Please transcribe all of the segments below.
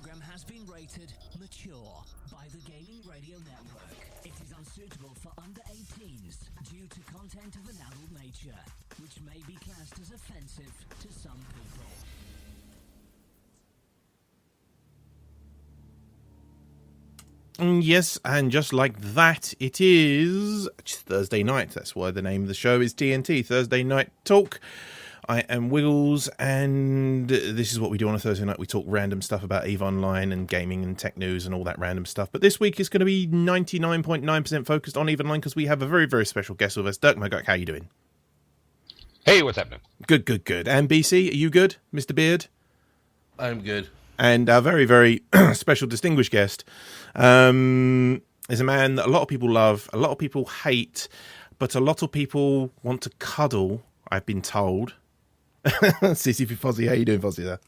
program has been rated mature by the Gaming Radio Network. It is unsuitable for under 18s due to content of an adult nature, which may be classed as offensive to some people. Yes, and just like that, it is Thursday night. That's why the name of the show is TnT, Thursday Night Talk. I am Wiggles, and this is what we do on a Thursday night. We talk random stuff about EVE Online and gaming and tech news and all that random stuff. But this week is going to be 99.9% focused on EVE Online because we have a very, very special guest with us. Dirk, my guy, how you doing? Hey, what's happening? Good, good, good. And BC, are you good, Mr. Beard? I'm good. And our very, very special distinguished guest is a man that a lot of people love, a lot of people hate, but a lot of people want to cuddle, I've been told. CCP Fozzie, how you doing, Fozzie, there?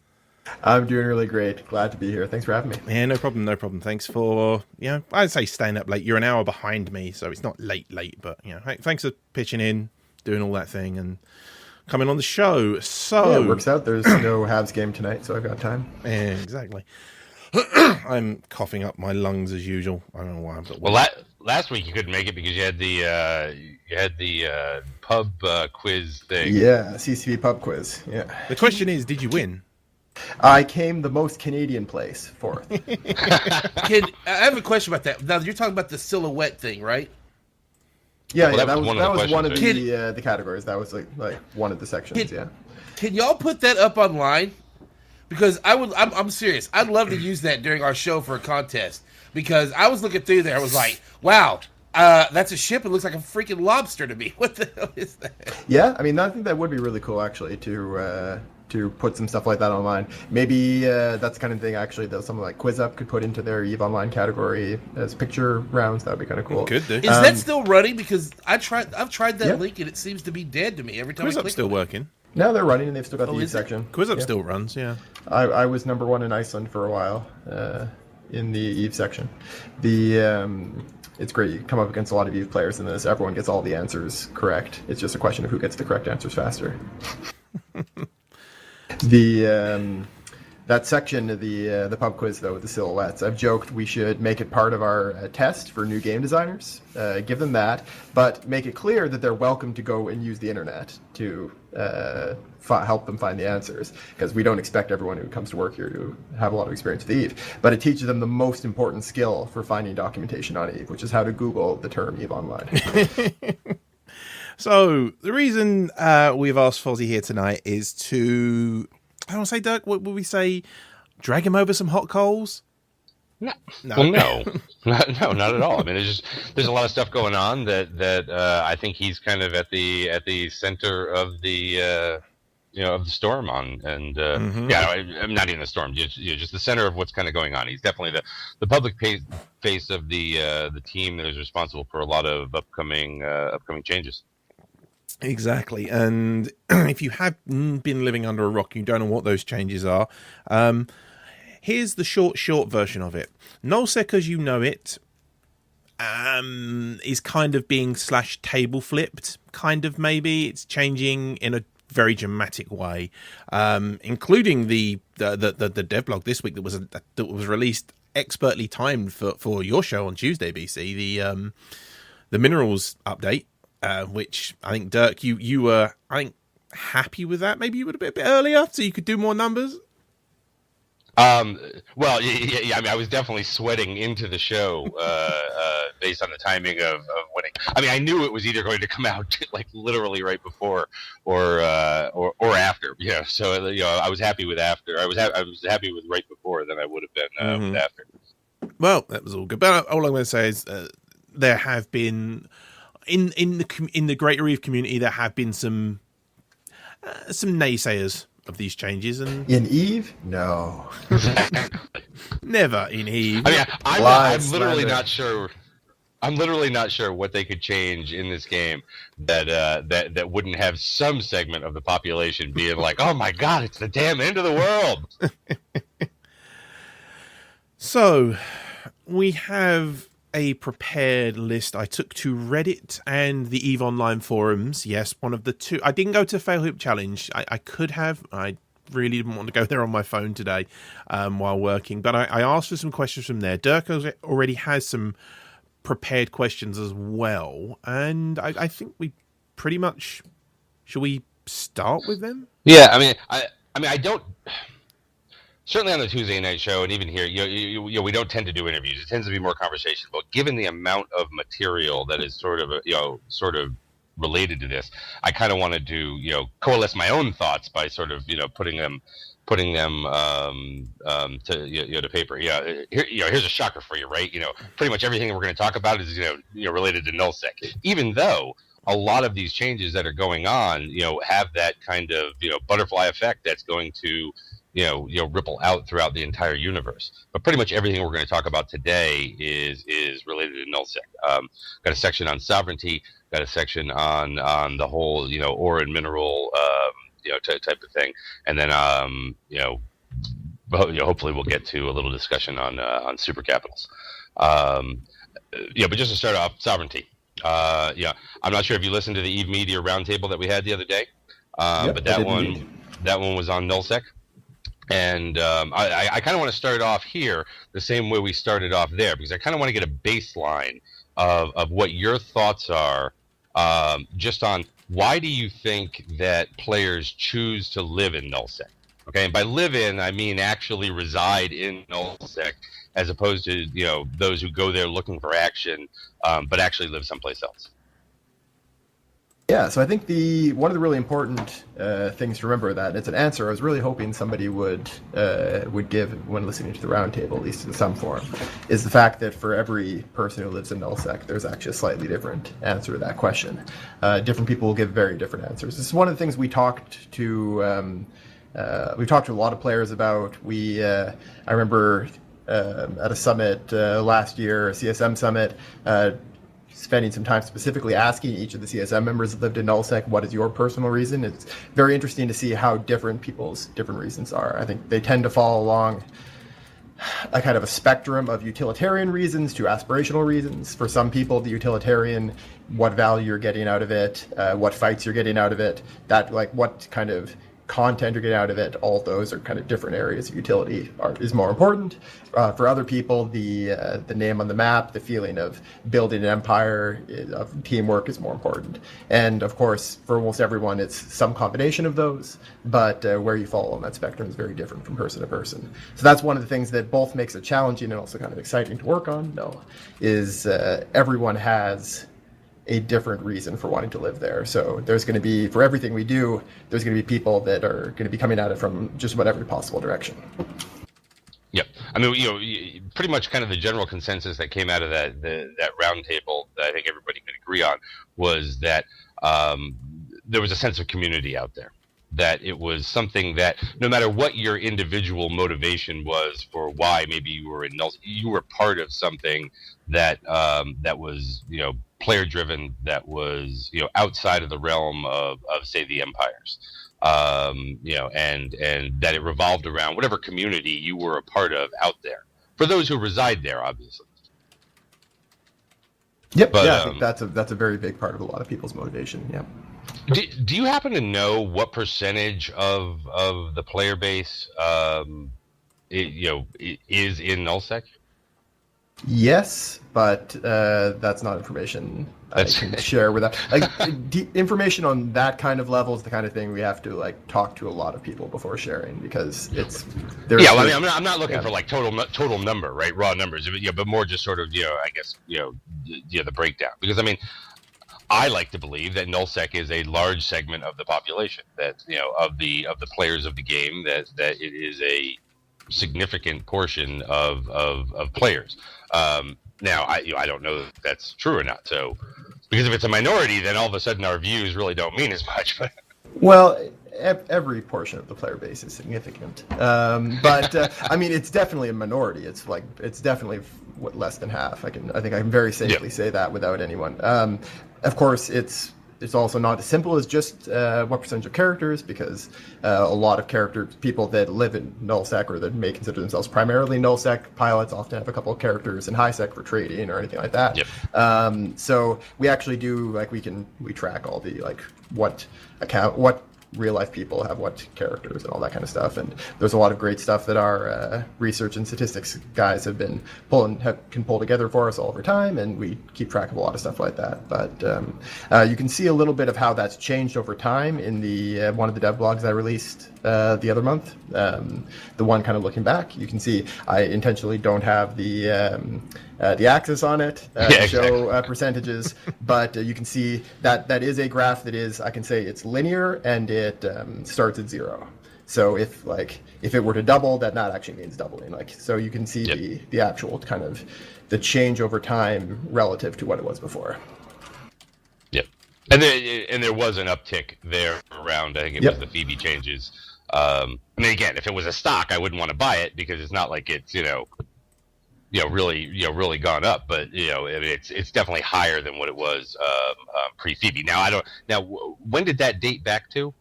I'm doing really great. Glad to be here. Thanks for having me. Yeah, no problem, no problem. Thanks for, I'd say staying up late. You're an hour behind me, so it's not late, but, thanks for pitching in, doing all that thing, and coming on the show. So yeah, it works out. There's no Habs game tonight, so I've got time. Yeah, exactly. I'm coughing up my lungs as usual. I don't know why. Well, last week you couldn't make it because you had the pub quiz thing. Yeah, CCP pub quiz. Yeah. The question is, did you win? I came the most Canadian place, fourth. I have a question about that. Now you're talking about the silhouette thing, right? Yeah, Well, yeah, that was one of right? the categories. That was like one of the sections. Yeah. Can y'all put that up online? Because I'm serious. I'd love to use that during our show for a contest. Because I was looking through there, I was like, wow, that's a ship. It looks like a freaking lobster to me. What the hell is that? Yeah, I mean, I think that would be really cool actually to put some stuff like that online. Maybe that's the kind of thing actually that someone like QuizUp could put into their EVE Online category as picture rounds. That would be kind of cool. Could do. Is that still running? Because I've tried that link and it seems to be dead to me every time I click QuizUp's still on it. working. No, they're running and they've still got the EVE is it? section. QuizUp Yeah. still runs, yeah. I was number one in Iceland for a while in the EVE section. It's great. You come up against a lot of EVE players in this. Everyone gets all the answers correct. It's just a question of who gets the correct answers faster. That section of the pub quiz, though, with the silhouettes, I've joked we should make it part of our test for new game designers. Give them that, but make it clear that they're welcome to go and use the internet to help them find the answers, because we don't expect everyone who comes to work here to have a lot of experience with EVE. But it teaches them the most important skill for finding documentation on EVE, which is how to Google the term EVE Online. So, the reason we've asked Fozzie here tonight is to, I don't want to say, Dirk, what would we say? Drag him over some hot coals? No. No. Well, no, not at all. I mean, there's a lot of stuff going on that I think he's kind of at the center of the of the storm on, and I'm not even the storm, just the center of what's kind of going on. He's definitely the public face of the team that is responsible for a lot of upcoming changes. Exactly. And if you have been living under a rock, you don't know what those changes are. Here's the short version of it. Nullsec as you know it is kind of being / table flipped, kind of maybe. It's changing in a very dramatic way, including the devlog this week that was released expertly timed for your show on Tuesday, BC. The minerals update, which I think, Dirk, you were, I think, happy with that. Maybe you would have been a bit earlier so you could do more numbers. Well, yeah. I mean, I was definitely sweating into the show based on the timing of winning. I mean, I knew it was either going to come out like literally right before or after. Yeah, so I was happy with after. I was happy with right before than I would have been with after. Well, that was all good. But all I'm going to say is there have been in the Greater EVE community there have been some naysayers of these changes, and In EVE? No. never in EVE. I mean, I'm literally slander. not sure. I'm literally not sure what they could change in this game that wouldn't have some segment of the population being like, "Oh my God, it's the damn end of the world." So we have a prepared list I took to Reddit and the EVE Online forums. Yes, one of the two. I didn't go to Fail Hoop Challenge. I could have. I really didn't want to go there on my phone today while working. But I asked for some questions from there. Dirk already has some prepared questions as well, and I think we pretty much, should we start with them? Yeah, I mean, I don't. Certainly on the Tuesday night show, and even here, we don't tend to do interviews. It tends to be more conversation. But given the amount of material that is sort of related to this, I kind of wanted to, coalesce my own thoughts by sort of, putting them to paper. Here's a shocker for you, right? Pretty much everything we're going to talk about is related to nullsec, even though a lot of these changes that are going on, have that kind of butterfly effect that's going to ripple out throughout the entire universe. But pretty much everything we're going to talk about today is related to nullsec. Got a section on sovereignty, got a section on the whole ore and mineral type of thing, and then hopefully we'll get to a little discussion on super capitals. But just to start off, sovereignty. I'm not sure if you listened to the Eve Media roundtable that we had the other day, but that one was on nullsec. And I kind of want to start off here the same way we started off there, because I kind of want to get a baseline of what your thoughts are just on why do you think that players choose to live in nullsec? Okay, and by live in, I mean actually reside in nullsec, as opposed to those who go there looking for action, but actually live someplace else. Yeah, so I think one of the really important things to remember, that it's an answer I was really hoping somebody would give when listening to the roundtable, at least in some form, is the fact that for every person who lives in nullsec, there's actually a slightly different answer to that question. Different people will give very different answers. This is one of the things we talked to a lot of players about. I remember at a summit last year, a CSM summit, spending some time specifically asking each of the CSM members that lived in nullsec, what is your personal reason? It's very interesting to see how different people's different reasons are. I think they tend to fall along a kind of a spectrum of utilitarian reasons to aspirational reasons. For some people, the utilitarian, what value you're getting out of it, what fights you're getting out of it, that what kind of content you're getting out of it, all those are kind of different areas of utility is more important. For other people, the name on the map, the feeling of building an empire, of teamwork is more important. And of course, for almost everyone, it's some combination of those, but where you fall on that spectrum is very different from person to person. So that's one of the things that both makes it challenging and also kind of exciting to work on, is everyone has a different reason for wanting to live there. So there's going to be, for everything we do, there's going to be people that are going to be coming at it from just about every possible direction. Yep. I mean, pretty much kind of the general consensus that came out of that roundtable that I think everybody could agree on was that there was a sense of community out there. That it was something that no matter what your individual motivation was for why maybe you were in null, you were part of something that was player driven, that was outside of the realm of say the empires, and that it revolved around whatever community you were a part of out there. For those who reside there, obviously. Yep. But, I think that's a very big part of a lot of people's motivation. Yeah. Do you happen to know what percentage of the player base is in nullsec? Yes, but that's not information I can share with that. Information on that kind of level is the kind of thing we have to talk to a lot of people before sharing, because it's I'm not looking for total number, right? Raw numbers, but more just sort of I guess the breakdown, because I mean, I like to believe that nullsec is a large segment of the population, that of the players of the game, that it is a significant portion of players. Now, I don't know if that's true or not. So, because if it's a minority, then all of a sudden our views really don't mean as much. Well, every portion of the player base is significant, but I mean, it's definitely a minority. It's definitely less than half. I think I can very safely say that without anyone. Of course, it's also not as simple as just what percentage of characters, because a lot of people that live in nullsec or that may consider themselves primarily nullsec pilots often have a couple of characters in highsec for trading or anything like that. Yep. So we actually do we track all the what real life people have what characters and all that kind of stuff. And there's a lot of great stuff that our research and statistics guys have been can pull together for us all over time, and we keep track of a lot of stuff like that. But you can see a little bit of how that's changed over time in the one of the dev blogs I released the other month. The one kind of looking back, you can see I intentionally don't have the axis on it to show percentages, but you can see that is a graph that is, I can say it's linear, and it starts at 0. So if it were to double, that not actually means doubling. So you can see the actual kind of the change over time relative to what it was before. Yep. And there was an uptick there around, I think it was the Phoebe changes. I mean, again, if it was a stock, I wouldn't want to buy it because it's not like it's really gone up, but it's definitely higher than what it was pre Phoebe. Now when did that date back to?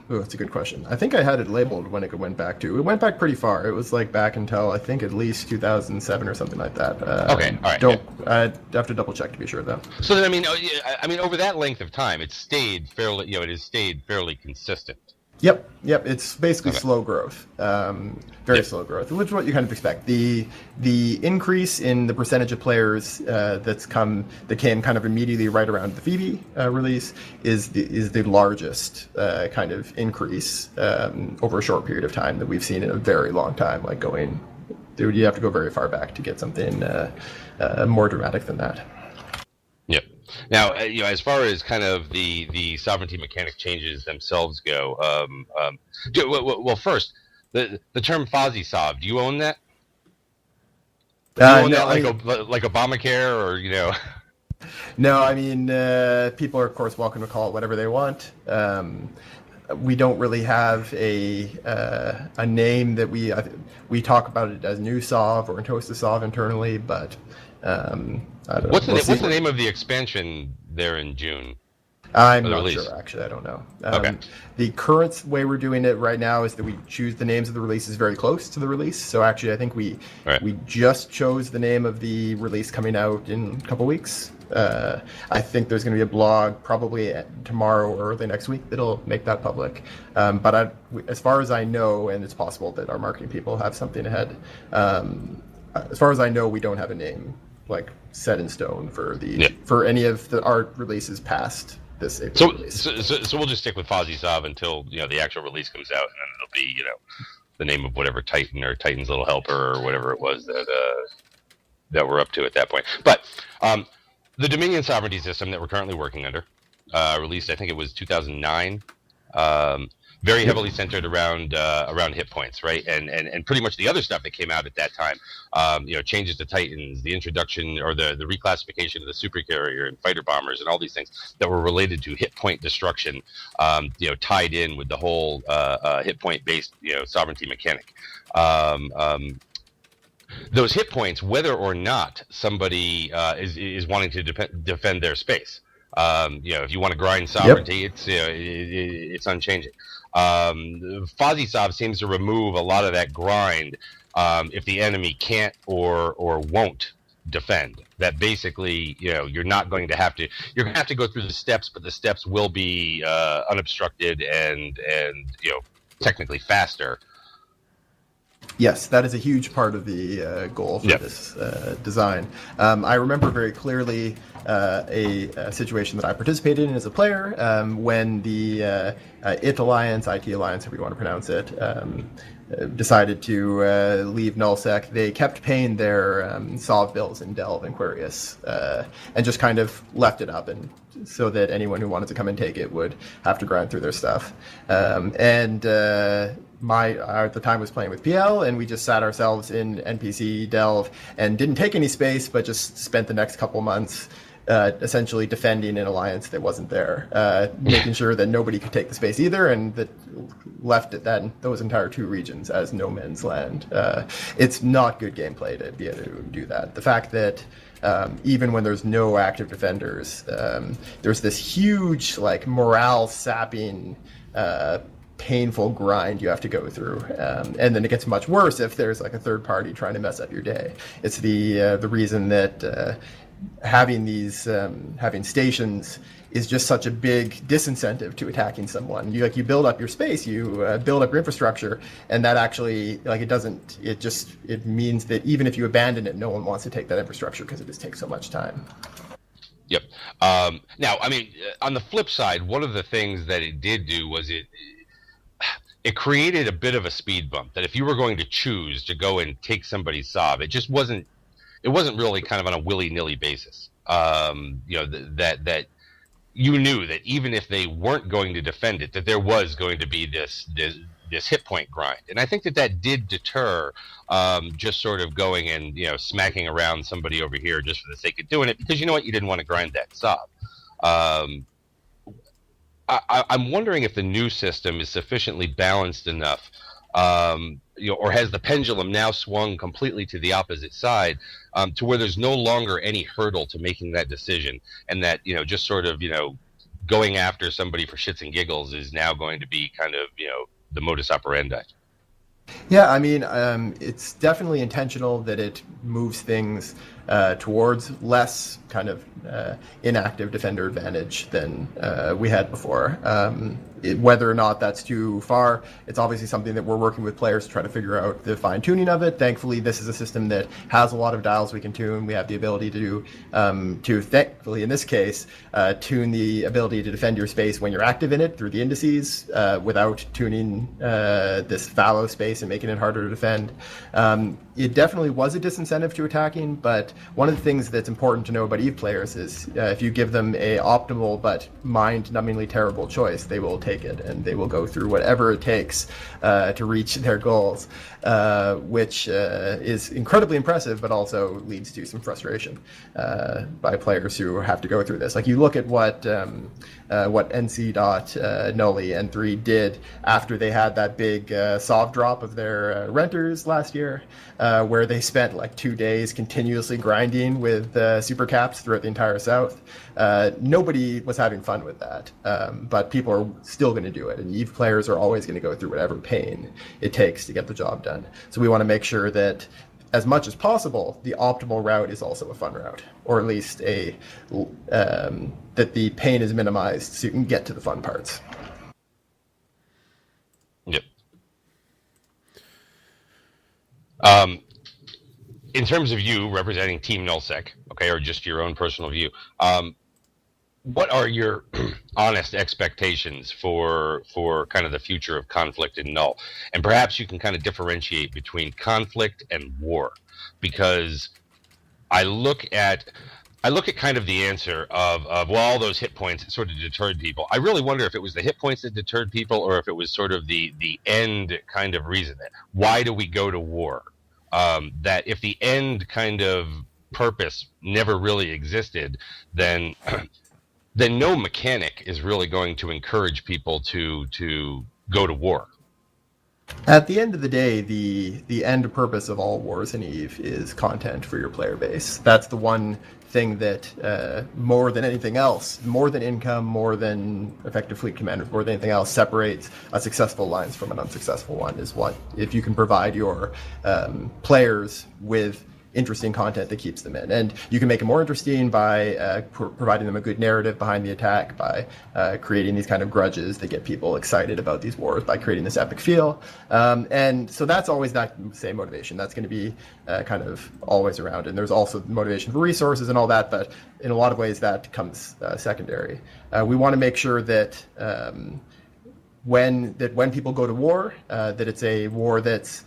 That's a good question. I think I had it labeled when it went back to. It went back pretty far. It was back until I think at least 2007 or something like that. Okay, all right. I'd have to double check to be sure though. So then, I mean, over that length of time, it stayed fairly. It has stayed fairly consistent. Yep. It's basically slow growth, very slow growth, which is what you kind of expect. The increase in the percentage of players that came kind of immediately right around the Phoebe release is the largest kind of increase over a short period of time that we've seen in a very long time. You have to go very far back to get something more dramatic than that. Yep. Now, as far as kind of the sovereignty mechanic changes themselves go, well, first, the term Fozzie Sov, do you own that? Do you own that like Obamacare or? No, I mean, people are of course welcome to call it whatever they want. We don't really have a name that we talk about it as New Sov or Toast Sov internally, but. I don't know. What's the name of the expansion there in June? I'm not sure, actually. I don't know. Okay. The current way we're doing it right now is that we choose the names of the releases very close to the release. So actually, I think we just chose the name of the release coming out in a couple weeks. I think there's going to be a blog probably tomorrow or early next week that'll make that public. But as far as I know, and it's possible that our marketing people have something ahead, as far as I know, we don't have a name set in stone for any of the art releases past this April release. So we'll just stick with Fozzie Sov until the actual release comes out, and then it'll be the name of whatever Titan or Titan's Little Helper or whatever it was that we're up to at that point. But the Dominion sovereignty system that we're currently working under, released I think it was 2009. Very heavily centered around hit points, right? And pretty much the other stuff that came out at that time, changes to Titans, the introduction or the reclassification of the supercarrier and fighter bombers and all these things that were related to hit point destruction, tied in with the whole hit point based sovereignty mechanic. Those hit points, whether or not somebody is wanting to defend their space. If you want to grind sovereignty, it's unchanging. Fozzie Sov seems to remove a lot of that grind if the enemy can't or won't defend. That basically, you're not going to have to. You're going to have to go through the steps, but the steps will be unobstructed and technically faster. Yes, that is a huge part of the goal for this design. I remember very clearly a situation that I participated in as a player when the IT Alliance, however you want to pronounce it, decided to leave nullsec. They kept paying their Sov bills in Delve and Quirius and just kind of left it up, and so that anyone who wanted to come and take it would have to grind through their stuff. I at the time was playing with PL, and we just sat ourselves in NPC Delve and didn't take any space, but just spent the next couple months essentially defending an alliance that wasn't there, making sure that nobody could take the space either, and that left it then those entire two regions as no man's land. It's not good gameplay to be able to do that. The fact that even when there's no active defenders, there's this huge morale sapping painful grind you have to go through, and then it gets much worse if there's a third party trying to mess up your day. It's the reason that having these having stations is just such a big disincentive to attacking someone. You build up your space, you build up your infrastructure, and that actually it means that even if you abandon it, no one wants to take that infrastructure because it just takes so much time. Yep. Now, I mean, on the flip side, one of the things that it did do was it created a bit of a speed bump. That if you were going to choose to go and take somebody's sob, it wasn't really kind of on a willy-nilly basis. That you knew that even if they weren't going to defend it, that there was going to be this hit point grind. And I think that did deter just sort of going and, smacking around somebody over here just for the sake of doing it, because you know what, you didn't want to grind that sob. I'm wondering if the new system is sufficiently balanced enough, or has the pendulum now swung completely to the opposite side, to where there's no longer any hurdle to making that decision, and that, just sort of, going after somebody for shits and giggles is now going to be kind of, the modus operandi. Yeah, I mean, it's definitely intentional that it moves things towards less kind of inactive defender advantage than we had before. Whether or not that's too far, it's obviously something that we're working with players to try to figure out the fine-tuning of it. Thankfully, this is a system that has a lot of dials we can tune. We have the ability to thankfully in this case, tune the ability to defend your space when you're active in it through the indices without tuning this fallow space and making it harder to defend. It definitely was a disincentive to attacking, but one of the things that's important to know about EVE players is if you give them a optimal but mind-numbingly terrible choice, they will take it, and they will go through whatever it takes to reach their goals, which is incredibly impressive, but also leads to some frustration by players who have to go through this. Like, you look at what NC.Nully and 3 did after they had that big soft drop of their renters last year, where they spent like 2 days continuously grinding with super caps throughout the entire South. Nobody was having fun with that, but people are still going to do it, and EVE players are always going to go through whatever pain it takes to get the job done. So we want to make sure that, as much as possible, the optimal route is also a fun route, or at least that the pain is minimized so you can get to the fun parts. Yep. In terms of you representing Team Nullsec, okay, or just your own personal view, what are your honest expectations for kind of the future of conflict in Null? And perhaps you can kind of differentiate between conflict and war, because I look at kind of the answer of well, all those hit points sort of deterred people. I really wonder if it was the hit points that deterred people, or if it was sort of the end kind of reason. Why do we go to war? That if the end kind of purpose never really existed, then no mechanic is really going to encourage people to go to war. At the end of the day, the end purpose of all wars in EVE is content for your player base. That's the one thing that, more than anything else, more than income, more than effective fleet commanders, more than anything else, separates a successful alliance from an unsuccessful one, is what, if you can provide your players with interesting content that keeps them in. And you can make it more interesting by providing them a good narrative behind the attack, by creating these kind of grudges that get people excited about these wars, by creating this epic feel. And so that's always that same motivation. That's going to be kind of always around. And there's also motivation for resources and all that, but in a lot of ways that comes secondary. We want to make sure that when people go to war, that it's a war that's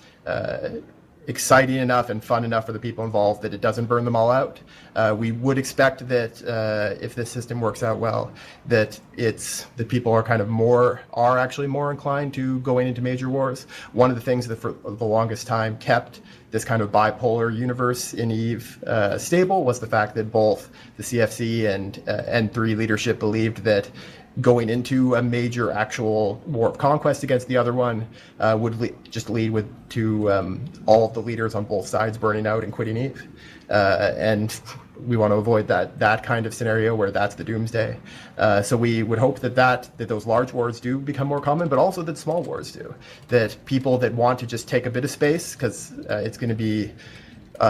exciting enough and fun enough for the people involved, that it doesn't burn them all out. We would expect that if this system works out well, that people are actually more inclined to going into major wars. One of the things that for the longest time kept this kind of bipolar universe in EVE stable was the fact that both the CFC and N3 leadership believed that going into a major actual war of conquest against the other one would lead to all of the leaders on both sides burning out and quitting EVE. And we want to avoid that kind of scenario where that's the doomsday. So we would hope that those large wars do become more common, but also that small wars do. That people that want to just take a bit of space, because it's going to be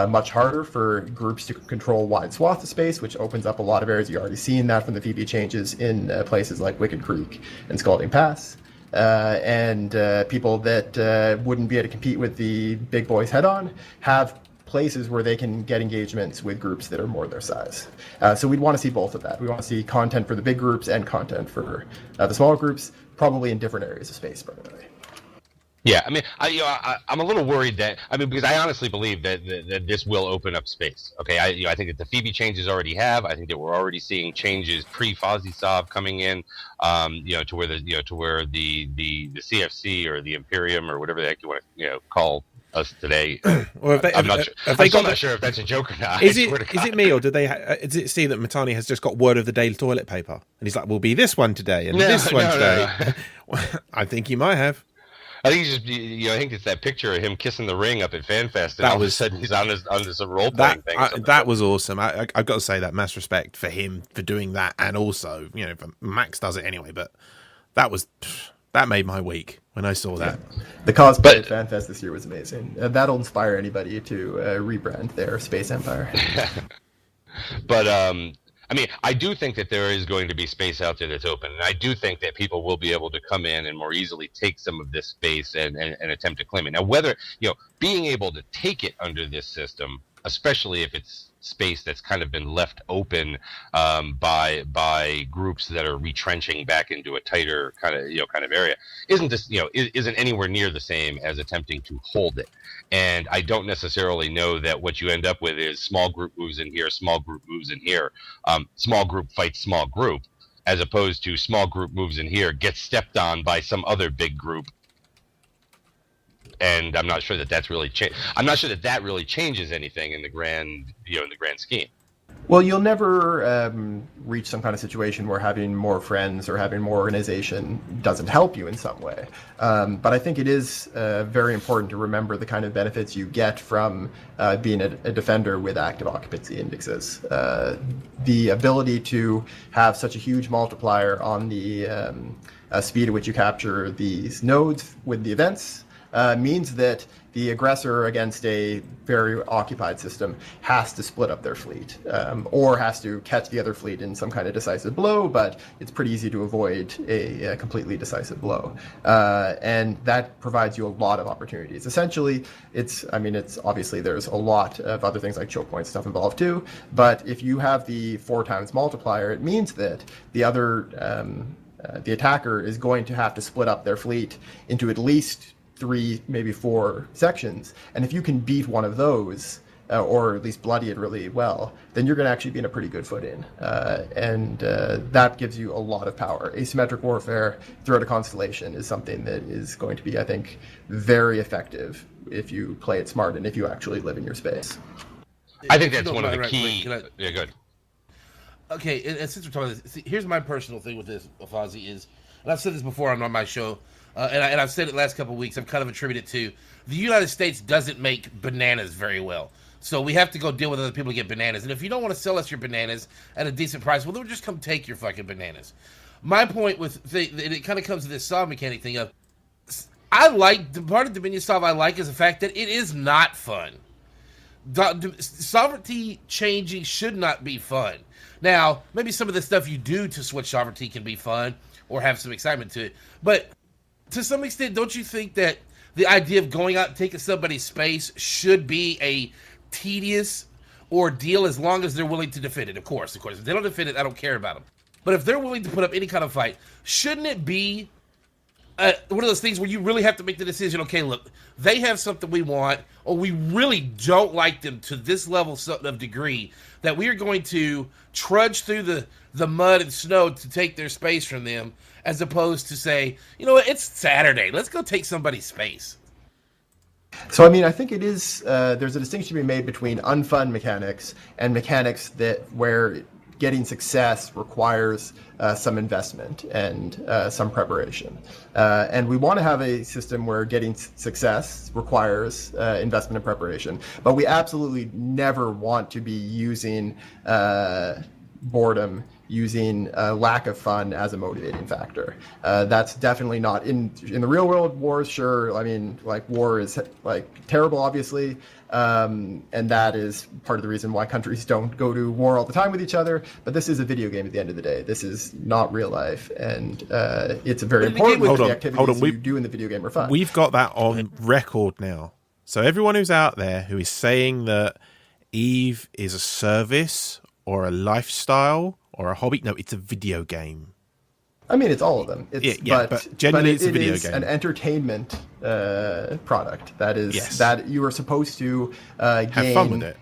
much harder for groups to control wide swaths of space, which opens up a lot of areas. You're already seeing that from the VB changes in places like Wicked Creek and Scalding Pass. And people that wouldn't be able to compete with the big boys head-on have places where they can get engagements with groups that are more their size. So we'd want to see both of that. We want to see content for the big groups and content for the smaller groups, probably in different areas of space, by the way. Yeah, I mean, I'm a little worried that, because I honestly believe that this will open up space. Okay, I think that the Phoebe changes already have. I think that we're already seeing changes pre-Fozzie Sov coming in, to where the CFC or the Imperium or whatever the heck you want to call us today. Well, I'm still not sure if that's a joke or not. Is it me, or did it see that Matani has just got word of the day toilet paper, and he's like, "We'll be this one today and this one today." No. I think he might have. I think he's just, I think it's that picture of him kissing the ring up at FanFest, and all of a sudden he's on this role playing thing. That was awesome. I've got to say that, mass respect for him for doing that, and also, Max does it anyway. But that made my week when I saw that. Yeah. The cosplay at FanFest this year was amazing. That'll inspire anybody to rebrand their space empire. But I do think that there is going to be space out there that's open, and I do think that people will be able to come in and more easily take some of this space and attempt to claim it. Now, whether, being able to take it under this system, especially if it's space that's kind of been left open by groups that are retrenching back into a tighter kind of area, isn't anywhere near the same as attempting to hold it. And I don't necessarily know that what you end up with is small group moves in here, small group moves in here, small group fights small group, as opposed to small group moves in here, gets stepped on by some other big group. And I'm not sure that that's really I'm not sure that that really changes anything in the grand scheme. Well, you'll never reach some kind of situation where having more friends or having more organization doesn't help you in some way. But I think it is very important to remember the kind of benefits you get from being a defender with active occupancy indexes. The ability to have such a huge multiplier on the speed at which you capture these nodes with the events means that the aggressor against a very occupied system has to split up their fleet, or has to catch the other fleet in some kind of decisive blow, but it's pretty easy to avoid a completely decisive blow. And that provides you a lot of opportunities. Essentially, it's obviously there's a lot of other things like choke point stuff involved too, but if you have the 4 times multiplier, it means that the other, the attacker is going to have to split up their fleet into at least 3, maybe 4 sections, and if you can beat one of those, or at least bloody it really well, then you're going to actually be in a pretty good footing, and that gives you a lot of power. Asymmetric warfare throughout a constellation is something that is going to be, I think, very effective if you play it smart and if you actually live in your space. I think that's one of the key. Yeah, good. Okay, and since we're talking about this, here's my personal thing with this, Fozzie, is, and I've said this before on my show, and I've said it last couple of weeks, I've kind of attributed to the United States doesn't make bananas very well. So we have to go deal with other people to get bananas. And if you don't want to sell us your bananas at a decent price, well, then we'll just come take your fucking bananas. My point with, and it kind of comes to this Sov mechanic thing of, I like, the part of Dominion Sov I like is the fact that it is not fun. Sovereignty changing should not be fun. Now, maybe some of the stuff you do to switch sovereignty can be fun or have some excitement to it, but to some extent, don't you think that the idea of going out and taking somebody's space should be a tedious ordeal as long as they're willing to defend it? Of course. If they don't defend it, I don't care about them. But if they're willing to put up any kind of fight, shouldn't it be one of those things where you really have to make the decision, okay, look, they have something we want, or we really don't like them to this level of degree that we are going to trudge through the mud and snow to take their space from them, as opposed to say, you know what, it's Saturday, let's go take somebody's space. So, I think it is, there's a distinction to be made between unfun mechanics and mechanics where getting success requires some investment and some preparation. And we want to have a system where getting success requires investment and preparation. But we absolutely never want to be using boredom using lack of fun as a motivating factor. That's definitely not in the real world. Wars, sure. I mean, like war is like terrible, obviously, and that is part of the reason why countries don't go to war all the time with each other. But this is a video game at the end of the day. This is not real life, and it's a very important. The activities you do in the video game are fun. We've got that on record now. So everyone who's out there who is saying that EVE is a service or a lifestyle or a hobby, no, it's a video game. I mean, it's all of them. But generally it's a video game. It is an entertainment product. That is that you are supposed to gain have fun with it.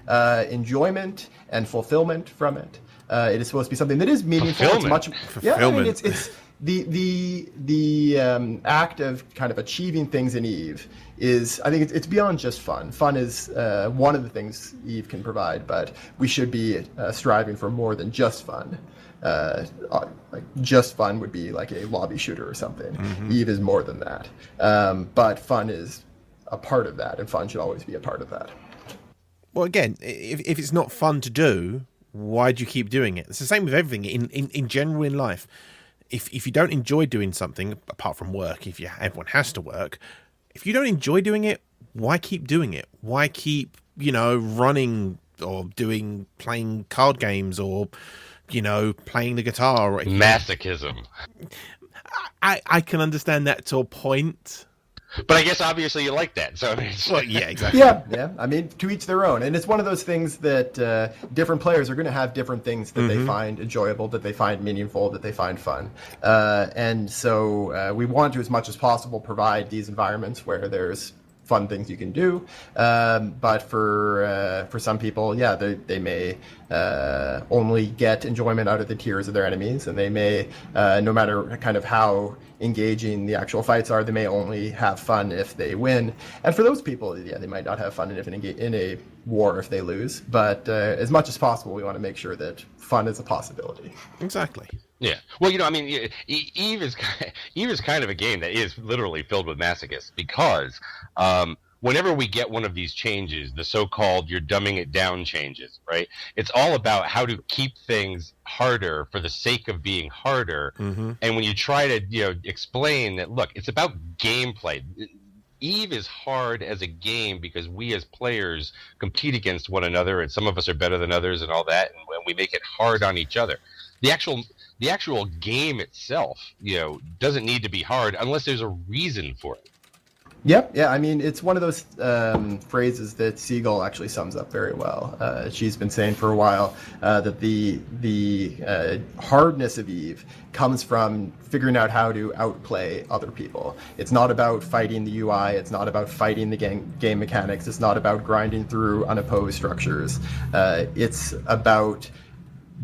Enjoyment and fulfillment from it. It is supposed to be something that is meaningful. It's much, I mean, it's the act of kind of achieving things in EVE is, I think it's beyond just fun. Fun is one of the things EVE can provide, but we should be striving for more than just fun. Like just fun would be like a lobby shooter or something. EVE is more than that, but fun is a part of that, and fun should always be a part of that. Well, again, if it's not fun to do, why do you keep doing it? It's the same with everything in general in life. If you don't enjoy doing something, apart from work, everyone has to work, if you don't enjoy doing it, why keep doing it? Why keep, running or playing card games or, playing the guitar? Or Masochism. I can understand that to a point. But I guess obviously you like that. So I mean, well, yeah, exactly. Yeah. I mean, to each their own, and it's one of those things that different players are going to have different things that they find enjoyable, that they find meaningful, that they find fun, and so we want to, as much as possible, provide these environments where there's fun things you can do. But for some people, they may only get enjoyment out of the tears of their enemies, and they may, no matter kind of how engaging the actual fights are, they may only have fun if they win. And for those people, they might not have fun in a war if they lose. But as much as possible, we want to make sure that fun is a possibility. Exactly. Yeah. Well, I mean, EVE is kind of a game that is literally filled with masochists, because whenever we get one of these changes, the so-called "you're dumbing it down" changes, right? It's all about how to keep things harder for the sake of being harder. And when you try to, explain that, look, it's about gameplay. EVE is hard as a game because we as players compete against one another, and some of us are better than others and all that, and we make it hard on each other. The actual game itself, doesn't need to be hard unless there's a reason for it. Yep. Yeah. I mean, it's one of those phrases that Siegel actually sums up very well. She's been saying for a while that the hardness of EVE comes from figuring out how to outplay other people. It's not about fighting the UI. It's not about fighting the game mechanics. It's not about grinding through unopposed structures. It's about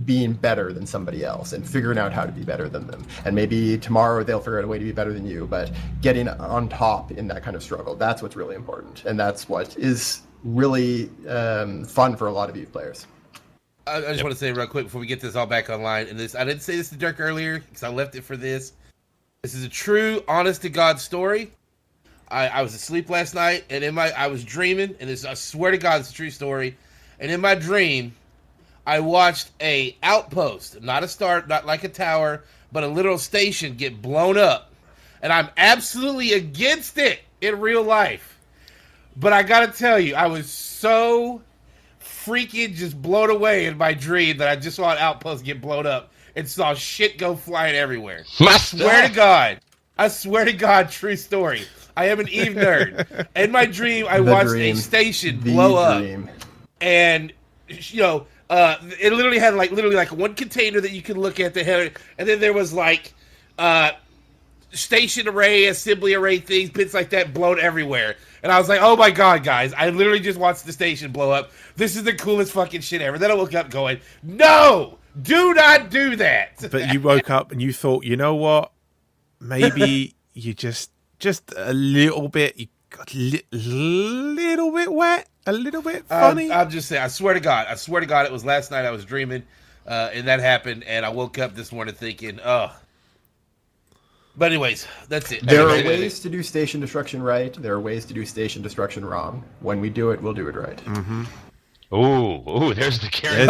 being better than somebody else and figuring out how to be better than them. And maybe tomorrow they'll figure out a way to be better than you, but getting on top in that kind of struggle, that's what's really important. And that's what is really fun for a lot of EVE players. I just want to say real quick before we get this all back online, and I didn't say this to Dirk earlier because I left it for this. This is a true, honest-to-God story. I was asleep last night, and I was dreaming, and I swear to God it's a true story. And in my dream, I watched a outpost, not like a tower, but a literal station get blown up. And I'm absolutely against it in real life. But I gotta tell you, I was so freaking just blown away in my dream that I just saw an outpost get blown up and saw shit go flying everywhere. I swear to God, true story. I am an EVE nerd. In my dream, I watched a station blow up. And, it literally had like one container that you could look at the header, and then there was like station array, assembly array things, bits like that blown everywhere. And I was like, oh my God, guys, I literally just watched the station blow up. This is the coolest fucking shit ever. Then I woke up going, no, do not do that. But you woke up and you thought, you know what? Maybe you just a little bit, you got a little bit wet. A little bit funny. I'm just saying. I swear to God, it was last night. I was dreaming, and that happened. And I woke up this morning thinking, oh. But anyways, that's it. There are ways to do station destruction right. There are ways to do station destruction wrong. When we do it, we'll do it right. Ooh, there's the Karen.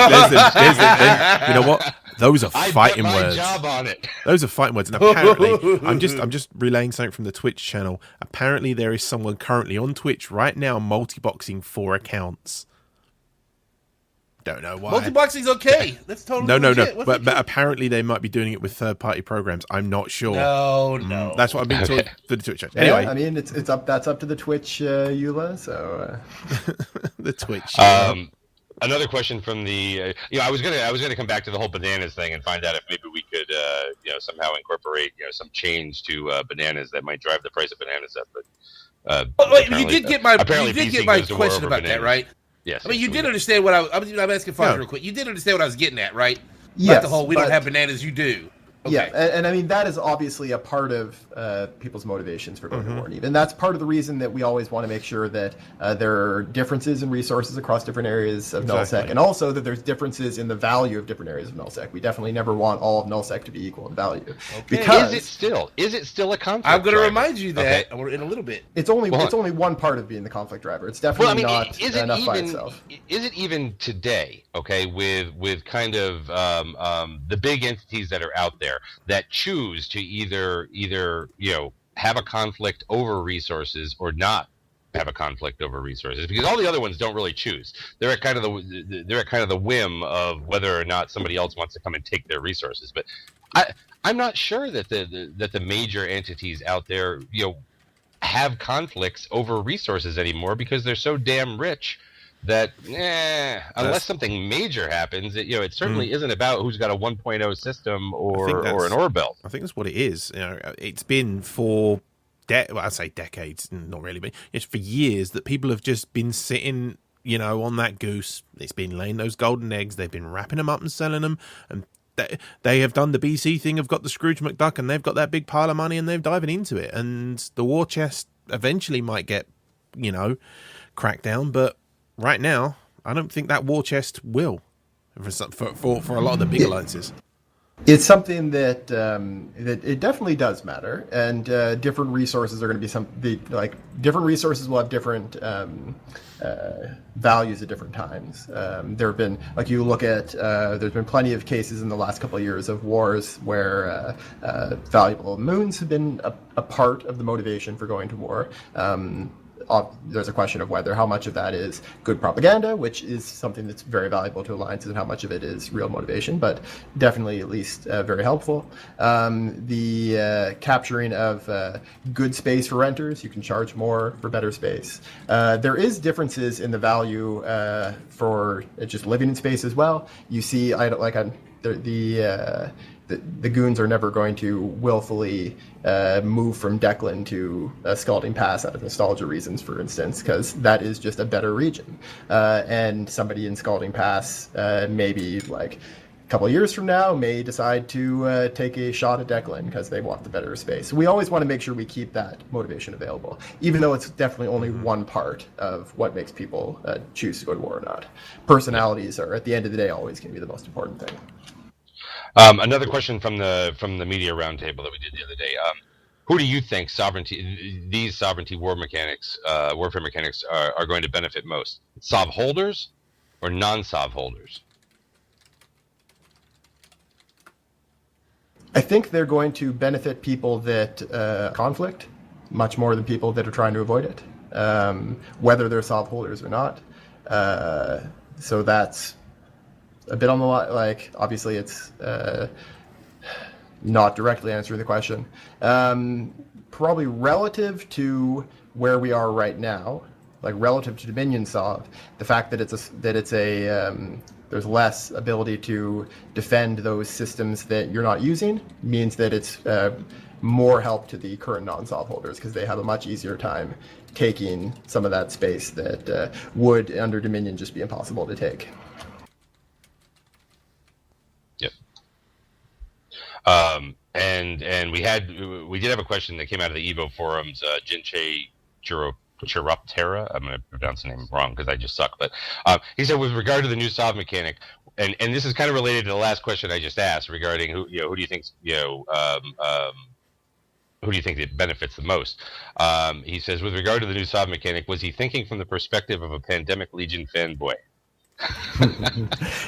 You know what? Those are fighting I bet my words. job on it. Those are fighting words. And apparently, I'm just relaying something from the Twitch channel. Apparently, there is someone currently on Twitch right now multi-boxing 4 accounts. Don't know why. Multi-boxing's okay. That's totally No. legit. But apparently, they might be doing it with third-party programs. I'm not sure. No. That's what I've been told for the Twitch chat. Anyway, I mean, it's up. That's up to the Twitch EULA. So the Twitch. Another question from the, I was gonna come back to the whole bananas thing and find out if maybe we could, somehow incorporate, some change to bananas that might drive the price of bananas up. But you did get my question about that, right? Yes. I mean, you did understand what I'm asking Fozzie real quick. You did understand what I was getting at, right? Yes, about the whole we don't have bananas, you do. Okay. Yeah, and I mean, that is obviously a part of people's motivations for going to war. And that's part of the reason that we always want to make sure that there are differences in resources across different areas of nullsec, and also that there's differences in the value of different areas of nullsec. We definitely never want all of nullsec to be equal in value. Okay. Because is it still a conflict I'm going to driver? remind you that in a little bit. it's only one part of being the conflict driver. It's definitely not enough by itself. Is it even today, okay, with kind of the big entities that are out there that choose to either have a conflict over resources or not have a conflict over resources, because all the other ones don't really choose. They're at kind of the whim of whether or not somebody else wants to come and take their resources. But I'm not sure that the major entities out there have conflicts over resources anymore, because they're so damn rich that unless something major happens, it certainly isn't about who's got a 1.0 system or an ore belt. I think that's what it is. It's been for I'd say decades, not really, but it's for years that people have just been sitting, on that goose. It's been laying those golden eggs. They've been wrapping them up and selling them, and they have done the BC thing. Have got the Scrooge McDuck, and they've got that big pile of money, and they're diving into it. And the war chest eventually might get, cracked down, but right now, I don't think that war chest will for a lot of the big alliances. It's something that it definitely does matter, and different resources are going to be different resources will have different values at different times. There have been, you look at, there's been plenty of cases in the last couple of years of wars where valuable moons have been a part of the motivation for going to war. There's a question of how much of that is good propaganda, which is something that's very valuable to alliances, and how much of it is real motivation, but definitely at least very helpful. The capturing of good space for renters, you can charge more for better space. There is differences in the value for just living in space as well. You see, the goons are never going to willfully move from Declan to Scalding Pass out of nostalgia reasons, for instance, because that is just a better region. And somebody in Scalding Pass, maybe a couple of years from now, may decide to take a shot at Declan because they want the better space. So we always want to make sure we keep that motivation available, even though it's definitely only one part of what makes people choose to go to war or not. Personalities are, at the end of the day, always going to be the most important thing. Another question from the media roundtable that we did the other day. Who do you think these sovereignty warfare mechanics are going to benefit most? Sov holders or non-Sov holders? I think they're going to benefit people that conflict much more than people that are trying to avoid it, whether they're Sov holders or not. So that's a bit on the line. Obviously it's not directly answering the question. Probably relative to where we are right now, relative to Dominion Sov, the fact that there's less ability to defend those systems that you're not using means that it's more help to the current non-Sov holders, because they have a much easier time taking some of that space that would under Dominion just be impossible to take. And we did have a question that came out of the Evo forums. Jinche Chiruptera, I'm going to pronounce the name wrong because I just suck. But he said, with regard to the new Sov mechanic, and this is kind of related to the last question I just asked regarding who do you think it benefits the most? He says, with regard to the new Sov mechanic, was he thinking from the perspective of a Pandemic Legion fanboy?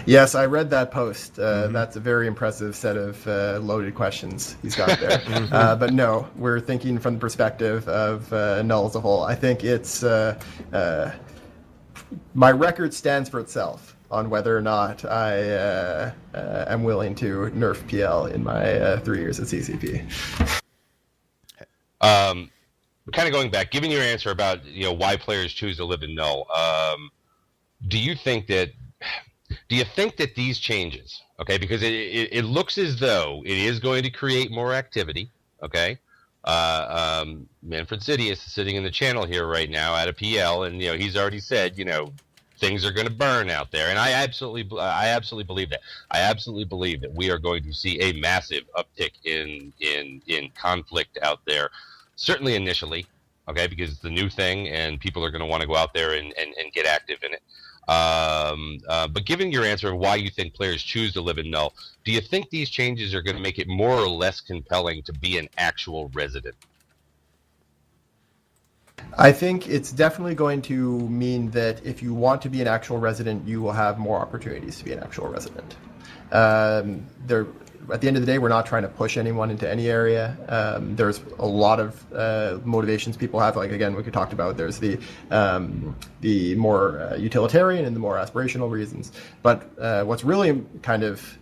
Yes, I read that post. That's a very impressive set of loaded questions he's got there. But no, we're thinking from the perspective of Null as a whole. I think it's my record stands for itself on whether or not I am willing to nerf PL in my 3 years at CCP. Kind of going back, giving your answer about why players choose to live in Null. Do you think that these changes, okay, because it looks as though it is going to create more activity, okay? Manfred Sidious is sitting in the channel here right now at a PL, and he's already said things are going to burn out there, and I absolutely believe that. I absolutely believe that we are going to see a massive uptick in conflict out there, certainly initially, okay, because it's the new thing, and people are going to want to go out there and get active in it. But given your answer of why you think players choose to live in Null, do you think these changes are going to make it more or less compelling to be an actual resident? I think it's definitely going to mean that if you want to be an actual resident, you will have more opportunities to be an actual resident. At the end of the day, we're not trying to push anyone into any area. There's a lot of motivations people have. Like, again, we could talk about, there's the more utilitarian and the more aspirational reasons. But what's really kind of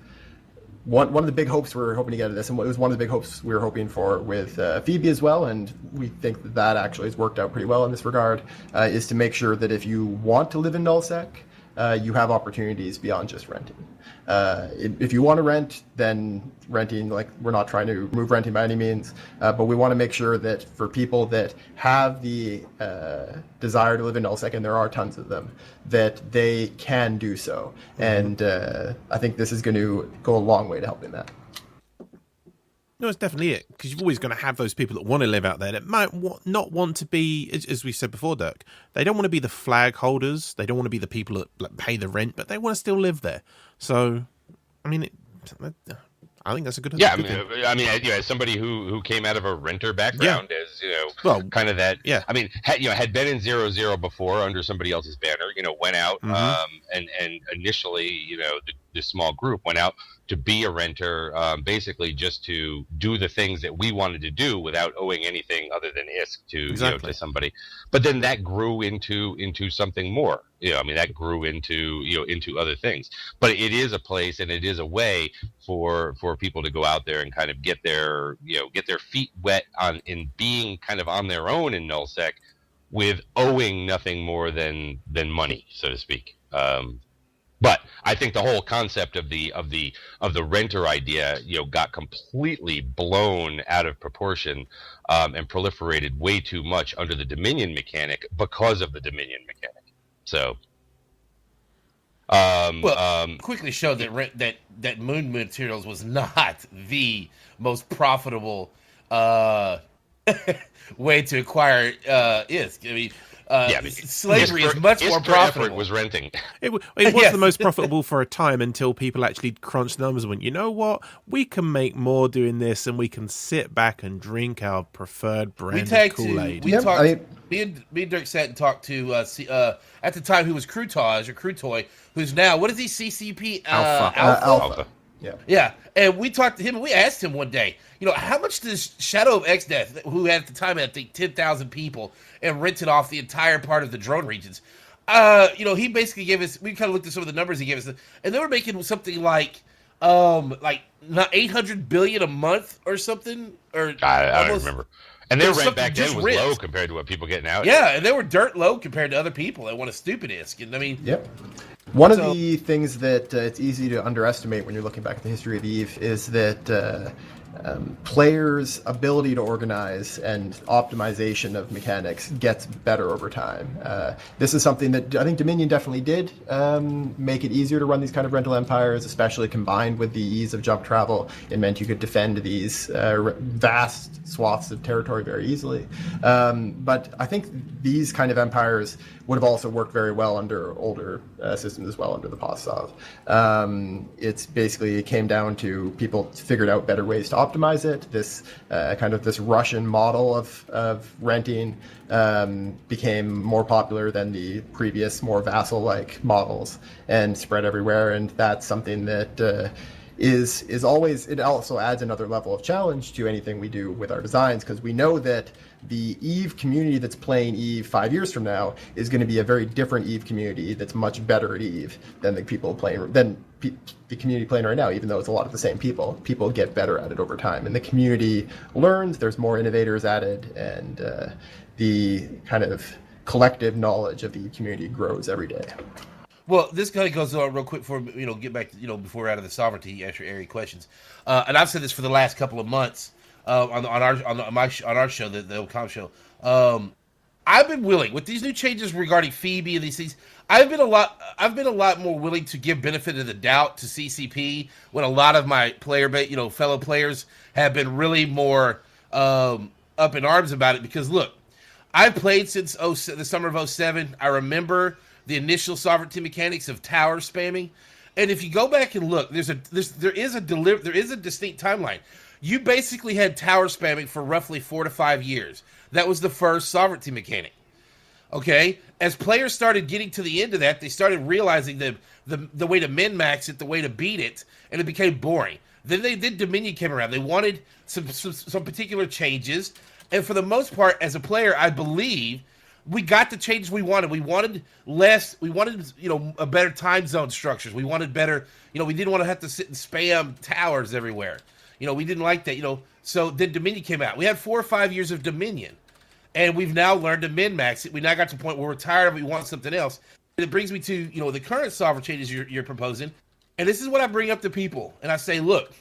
one of the big hopes we're hoping to get out of this, and it was one of the big hopes we were hoping for with Phoebe as well, and we think that actually has worked out pretty well in this regard, is to make sure that if you want to live in nullsec, you have opportunities beyond just renting. If you want to rent, then renting, like, we're not trying to remove renting by any means, but we want to make sure that for people that have the desire to live in nullsec, and there are tons of them, that they can do so. And I think this is going to go a long way to helping that. No, it's definitely it, because you're always going to have those people that want to live out there that might not want to be, as we said before, Dirk, they don't want to be the flag holders, they don't want to be the people that pay the rent, but they want to still live there. So, I mean, I think that's a good thing. As somebody who came out of a renter background, kind of that. Yeah. I mean, had been in 0-0 before under somebody else's banner. Went out, and initially, this small group went out to be a renter, basically just to do the things that we wanted to do without owing anything other than ISK to somebody. But then that grew into something more. That grew into other things. But it is a place and it is a way for people to go out there and kind of get their feet wet in being kind of on their own in nullsec, with owing nothing more than money, so to speak. But I think the whole concept of the renter idea, got completely blown out of proportion, and proliferated way too much under the Dominion mechanic because of the Dominion mechanic. So, quickly show that Moon Materials was not the most profitable way to acquire ISK. I mean, slavery is much more profitable. Was renting. It was the most profitable for a time, until people actually crunched numbers and went, you know what? We can make more doing this, and we can sit back and drink our preferred brand of Kool-Aid. Me and Dirk sat and talked to, at the time, who was Crutoy, who's now, what is he, CCP? Alpha. Yeah, and we talked to him, and we asked him one day, how much does Shadow of Exdeath, who had at the time, I think, 10,000 people, and rented off the entire part of the drone regions, he basically gave us, we kind of looked at some of the numbers he gave us, and they were making something like not 800 billion a month or something, or I don't remember. And their rent back then was low compared to what people get now. Yeah, and they were dirt low compared to other people that want a stupid ISK. And I mean, yep. One of the things that it's easy to underestimate when you're looking back at the history of EVE is that players' ability to organize and optimization of mechanics gets better over time. This is something that I think Dominion definitely did make it easier to run these kind of rental empires, especially combined with the ease of jump travel. It meant you could defend these vast swaths of territory very easily. But I think these kind of empires would have also worked very well under older systems as well, under the Postov. It came down to people figured out better ways to optimize it. This kind of this Russian model of renting became more popular than the previous, more vassal-like models, and spread everywhere. And that's something that is always, it also adds another level of challenge to anything we do with our designs, because we know that the EVE community that's playing EVE 5 years from now is going to be a very different EVE community that's much better at EVE than the people playing the community playing right now. Even though it's a lot of the same people get better at it over time, and the community learns. There's more innovators added, and the kind of collective knowledge of the community grows every day. Well, this kind of goes on real quick before get back to, before we're out of the sovereignty, answer area questions. And I've said this for the last couple of months on our show, the Ocom show. I've been willing with these new changes regarding Phoebe and these things. I've been a lot more willing to give benefit of the doubt to CCP when a lot of my fellow players have been really more up in arms about it. Because look, I've played since the summer of 2007. I remember the initial sovereignty mechanics of tower spamming, and if you go back and look, there is a distinct timeline. You basically had tower spamming for roughly 4 to 5 years. That was the first sovereignty mechanic. Okay, as players started getting to the end of that, they started realizing the way to min-max it, the way to beat it, and it became boring. Then Dominion came around. They wanted some particular changes, and for the most part, as a player, I believe we got the changes we wanted. We wanted less. We wanted, a better time zone structures. We wanted better. We didn't want to have to sit and spam towers everywhere. We didn't like that. So then Dominion came out. We had 4 or 5 years of Dominion, and we've now learned to min-max it. We now got to the point where we're tired of it. We want something else. And it brings me to the current sovereign changes you're proposing, and this is what I bring up to people, and I say, look,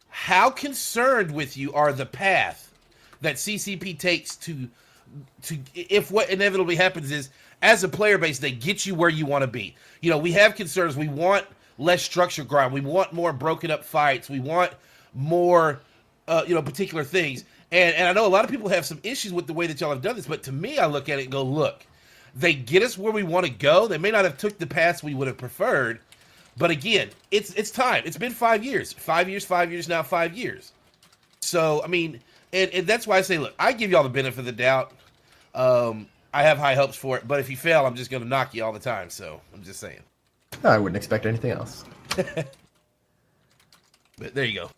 how concerned with you are the path that CCP takes to if what inevitably happens is, as a player base, they get you where you want to be. We have concerns. We want less structure grind. We want more broken up fights. We want more, particular things. And I know a lot of people have some issues with the way that y'all have done this, but to me, I look at it and go, look, they get us where we want to go. They may not have took the paths we would have preferred, but again, it's time. It's been 5 years. 5 years now, 5 years. So, I mean, and that's why I say, look, I give y'all the benefit of the doubt. I have high hopes for it, but if you fail, I'm just going to knock you all the time. So I'm just saying. I wouldn't expect anything else. But there you go.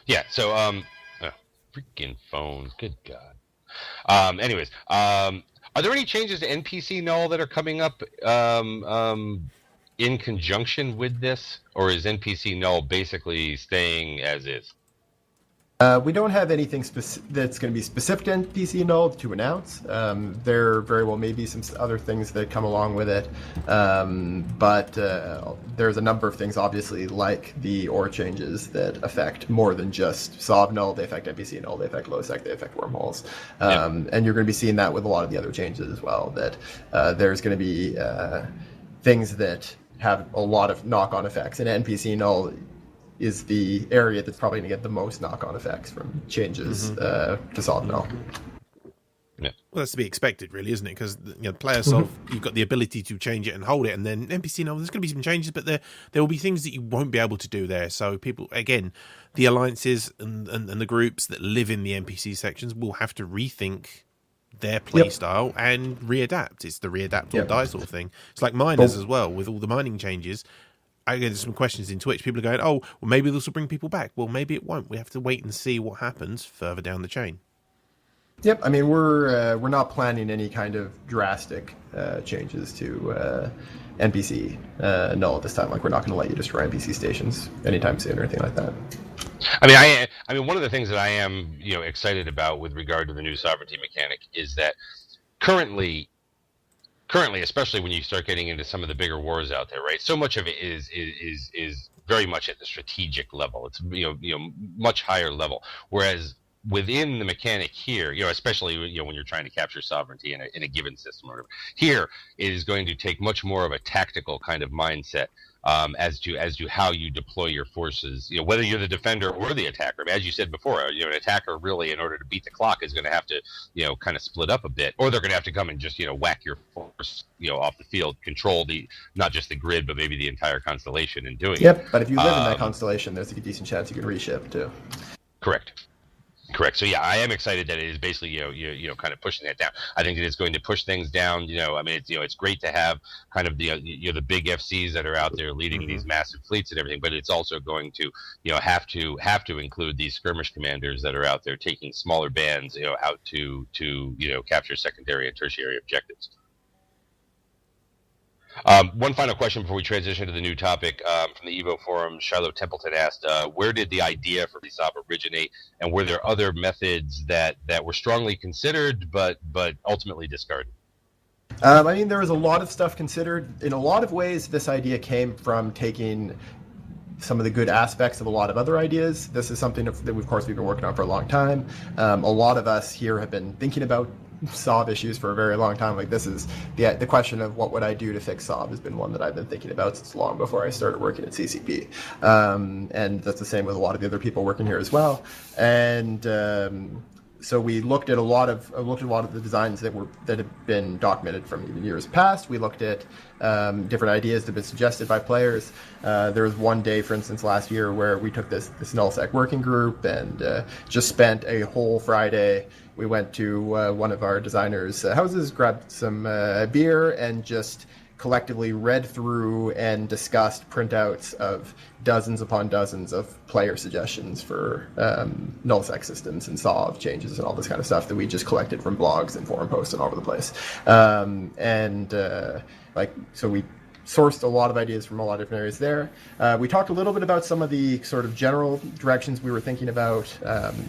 Yeah. So, freaking phones. Good God. Anyways, are there any changes to NPC null that are coming up in conjunction with this, or is NPC null basically staying as is? We don't have anything that's going to be specific to NPC null to announce. There very well may be some other things that come along with it, but there's a number of things, obviously, like the ore changes that affect more than just Sov null. They affect NPC null, they affect low-sec, they affect wormholes. And you're going to be seeing that with a lot of the other changes as well, that there's going to be things that have a lot of knock-on effects, and NPC null is the area that's probably going to get the most knock-on effects from changes to Sov null. Yeah. Well, that's to be expected, really, isn't it? Because player Sov, you've got the ability to change it and hold it, and then NPC null, there's going to be some changes, but there will be things that you won't be able to do there. So people, again, the alliances and the groups that live in the NPC sections will have to rethink their play style and readapt. It's the readapt or die sort of thing. It's like miners as well, with all the mining changes. I get some questions in Twitch. People are going, "Oh, well, maybe this will bring people back." Well, maybe it won't. We have to wait and see what happens further down the chain. Yep. I mean, we're not planning any kind of drastic changes to NPC null at this time. Like, we're not going to let you destroy NPC stations anytime soon or anything like that. I mean, one of the things that I am, excited about with regard to the new sovereignty mechanic is that currently, especially when you start getting into some of the bigger wars out there, right? So much of it is very much at the strategic level. It's much higher level. Whereas within the mechanic here, especially when you're trying to capture sovereignty in a given system or whatever, here it is going to take much more of a tactical kind of mindset as to how you deploy your forces. Whether you're the defender or the attacker. I mean, as you said before, an attacker really, in order to beat the clock, is going to have to kind of split up a bit, or they're going to have to come and just whack your force off the field, control not just the grid but maybe the entire constellation in doing it. Yep, but if you live in that constellation, there's a decent chance you can reship too. Correct. So yeah, I am excited that it is basically kind of pushing that down. I think that it's going to push things down. I mean, it's great to have kind of the the big FCs that are out there leading these massive fleets and everything, but it's also going to have to include these skirmish commanders that are out there taking smaller bands out to capture secondary and tertiary objectives. One final question before we transition to the new topic from the Evo forum. Shiloh Templeton asked, where did the idea for VSOP originate, and were there other methods that were strongly considered but ultimately discarded? I mean, there was a lot of stuff considered. In a lot of ways, this idea came from taking some of the good aspects of a lot of other ideas. This is something that, of course, we've been working on for a long time. A lot of us here have been thinking about SOV issues for a very long time. Like, this is the question of what would I do to fix SOV has been one that I've been thinking about since long before I started working at CCP. And that's the same with a lot of the other people working here as well. And so we looked at a lot of the designs that have been documented from even years past. We looked at different ideas that have been suggested by players. There was one day, for instance, last year where we took this nullsec working group and just spent a whole Friday. We went to one of our designers' houses, grabbed some beer, and just collectively read through and discussed printouts of dozens upon dozens of player suggestions for nullsec systems and SOV changes and all this kind of stuff that we just collected from blogs and forum posts and all over the place. So we sourced a lot of ideas from a lot of different areas there. We talked a little bit about some of the sort of general directions we were thinking about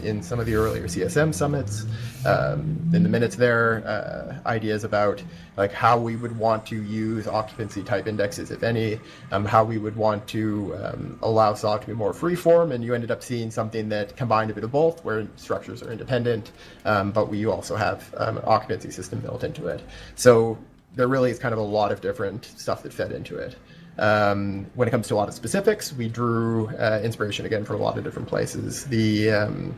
in some of the earlier CSM summits. In the minutes there, ideas about like how we would want to use occupancy type indexes, if any, how we would want to allow SOV to be more freeform, and you ended up seeing something that combined a bit of both, where structures are independent, but we also have an occupancy system built into it. So there really is kind of a lot of different stuff that fed into it. When it comes to a lot of specifics, we drew inspiration again from a lot of different places. The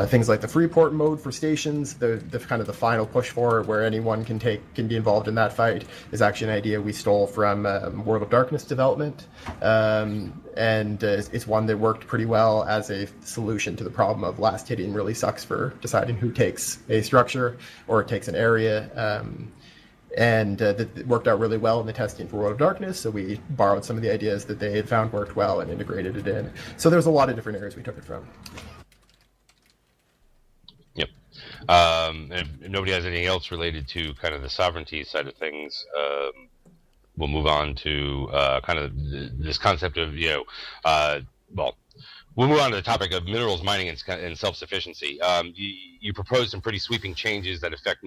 things like the Freeport mode for stations, the kind of the final push for it, where anyone can be involved in that fight, is actually an idea we stole from World of Darkness development, and it's one that worked pretty well as a solution to the problem of last hitting really sucks for deciding who takes a structure or takes an area. And that worked out really well in the testing for World of Darkness, so we borrowed some of the ideas that they had found worked well and integrated it in. So there's a lot of different areas we took it from. Yep. And if nobody has anything else related to kind of the sovereignty side of things, we'll move on to kind of this concept of, we'll move on to the topic of minerals mining and self-sufficiency. You proposed some pretty sweeping changes that affect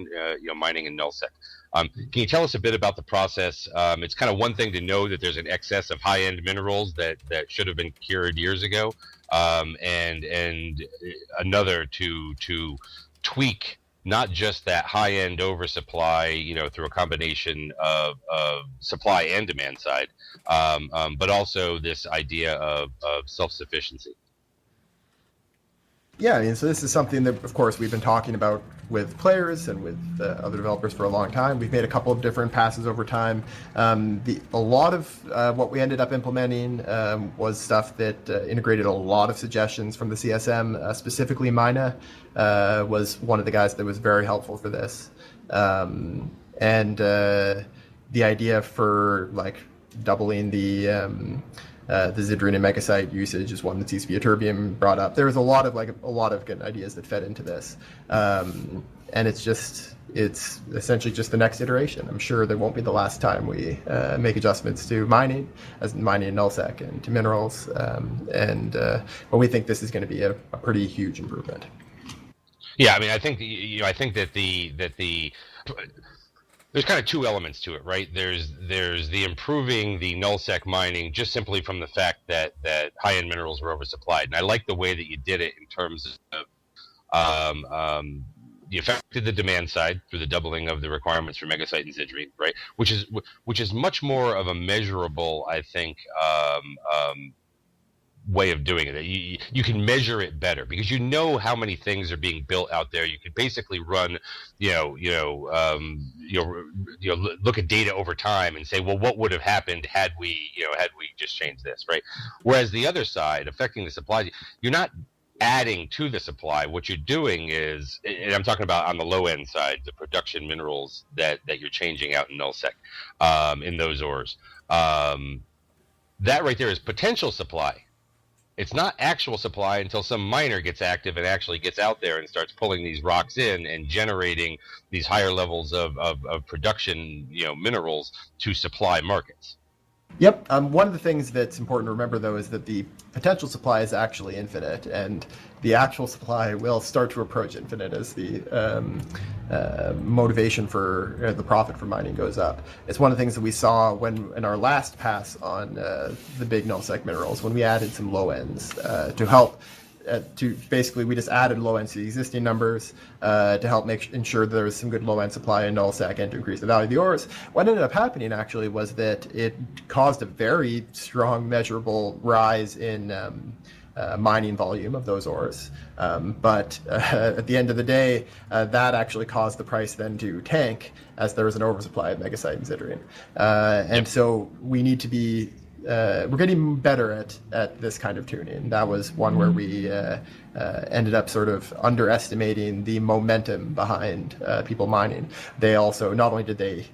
mining and nullsec. Can you tell us a bit about the process? It's kind of one thing to know that there's an excess of high-end minerals that should have been cured years ago, and another to tweak not just that high-end oversupply, through a combination of supply and demand side, but also this idea of self-sufficiency. Yeah, I mean, so this is something that, of course, we've been talking about with players and with other developers for a long time. We've made a couple of different passes over time. A lot of what we ended up implementing was stuff that integrated a lot of suggestions from the CSM. Specifically, Mina was one of the guys that was very helpful for this. And the idea for like doubling the Zidrine and Megasite usage is one that CCP Ytterbium brought up. There was a lot of good ideas that fed into this, and it's essentially just the next iteration. I'm sure there won't be the last time we make adjustments to mining and nullsec and to minerals, but we think this is going to be a pretty huge improvement. Yeah, I mean, I think that there's kind of two elements to it, right? There's the improving the nullsec mining just simply from the fact that high-end minerals were oversupplied, and I like the way that you did it in terms of you affected the demand side through the doubling of the requirements for megasite and Zidrine, right? Which is much more of a measurable, I think, way of doing it. You can measure it better because you know how many things are being built out there. You can basically run, look at data over time and say, well, what would have happened had we just changed this, right? Whereas the other side, affecting the supply, you're not adding to the supply. What you're doing is, and I'm talking about on the low end side, the production minerals that you're changing out in nullsec, in those ores. That right there is potential supply. It's not actual supply until some miner gets active and actually gets out there and starts pulling these rocks in and generating these higher levels of production, minerals to supply markets. Yep. One of the things that's important to remember, though, is that the potential supply is actually infinite, and the actual supply will start to approach infinite as the motivation for the profit from mining goes up. It's one of the things that we saw when in our last pass on the big nullsec minerals, when we added some low ends to help. We just added low ends to the existing numbers to help ensure that there was some good low end supply in nullsec and to increase the value of the ores. What ended up happening actually was that it caused a very strong measurable rise in mining volume of those ores. But at the end of the day, that actually caused the price then to tank as there was an oversupply of megasite and Zidrine. And so we need to be we're getting better at this kind of tuning. That was one where we ended up sort of underestimating the momentum behind people mining. They also, not only did they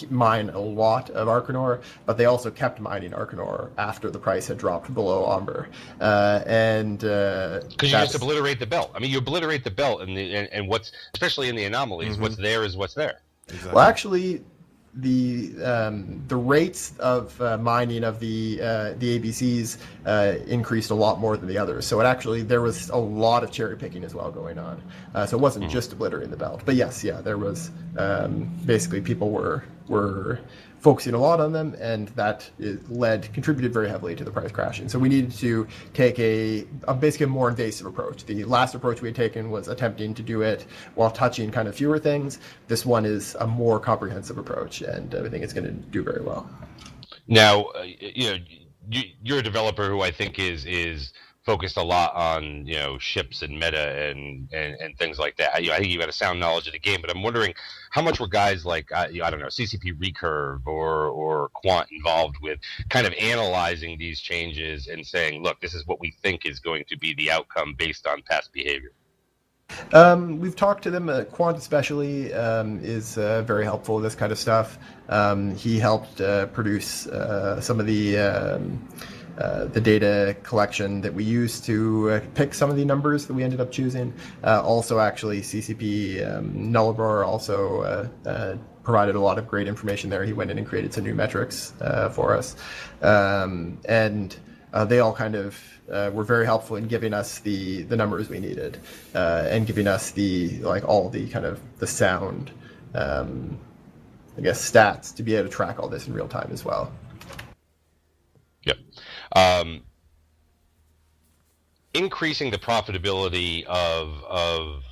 mine a lot of Arcanor, but they also kept mining Arcanor after the price had dropped below Amber. Because you just obliterate the belt. I mean, you obliterate the belt, and what's, especially in the anomalies, what's there is what's there. Exactly. Well, actually, the rates of mining of the ABCs increased a lot more than the others. So there was a lot of cherry picking as well going on. So it wasn't just obliterating the belt. But yes, there was basically people were focusing a lot on them, and that contributed very heavily to the price crashing. So we needed to take basically a more invasive approach. The last approach we had taken was attempting to do it while touching kind of fewer things. This one is a more comprehensive approach, and I think it's going to do very well. Now, you're a developer who I think is focused a lot on ships and meta and things like that. I think you've got a sound knowledge of the game, but I'm wondering how much were guys like I don't know, CCP Recurve or Quant involved with kind of analyzing these changes and saying, look, this is what we think is going to be the outcome based on past behavior? We've talked to them. Quant especially is very helpful with this kind of stuff. He helped produce some of the data collection that we used to pick some of the numbers that we ended up choosing. Also, actually, CCP Nullarbor also provided a lot of great information there. He went in and created some new metrics for us. And they all kind of were very helpful in giving us the numbers we needed and giving us all the kind of the sound, stats to be able to track all this in real time as well. Yep. Increasing the profitability of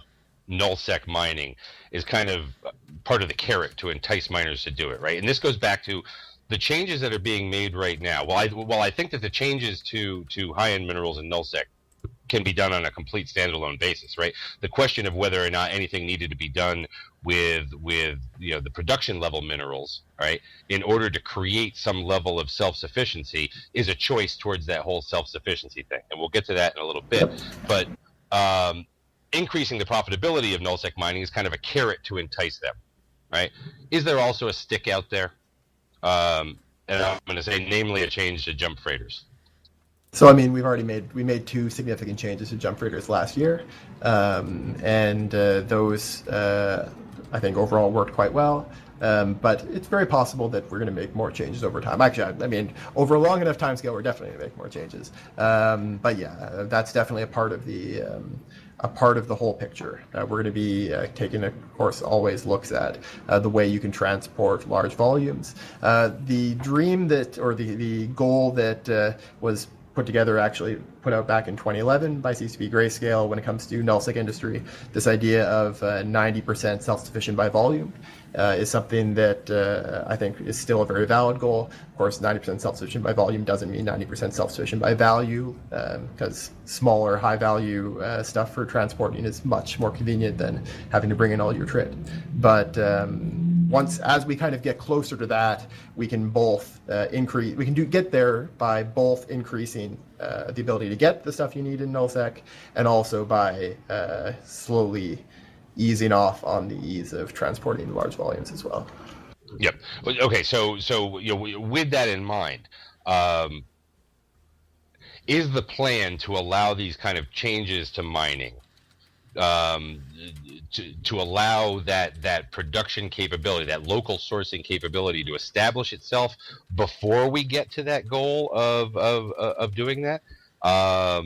nullsec mining is kind of part of the carrot to entice miners to do it, right? And this goes back to the changes that are being made right now. While I think that the changes to high-end minerals and nullsec can be done on a complete standalone basis, right? The question of whether or not anything needed to be done with the production level minerals, right, in order to create some level of self-sufficiency is a choice towards that whole self-sufficiency thing, and we'll get to that in a little bit. But increasing the profitability of nullsec mining is kind of a carrot to entice them, right? Is there also a stick out there? And I'm going to say, namely, a change to jump freighters. So I mean, we made two significant changes to jump freighters last year, and those I think overall worked quite well. But it's very possible that we're going to make more changes over time. Actually, I mean, over a long enough time scale, we're definitely going to make more changes. But yeah, that's definitely a part of the whole picture. We're going to be taking, of course, always looks at the way you can transport large volumes. The dream the goal that was put out back in 2011 by CCP Grayscale when it comes to nullsec industry. This idea of 90% self-sufficient by volume is something that I think is still a very valid goal. Of course, 90% self-sufficient by volume doesn't mean 90% self-sufficient by value, because smaller, high-value stuff for transporting is much more convenient than having to bring in all your TRID. But as we kind of get closer to that, we can both get there by both increasing the ability to get the stuff you need in nullsec, and also by slowly easing off on the ease of transporting large volumes as well. Yep. Okay. So with that in mind, is the plan to allow these kind of changes to mining, to allow that production capability, that local sourcing capability, to establish itself before we get to that goal of doing that? Because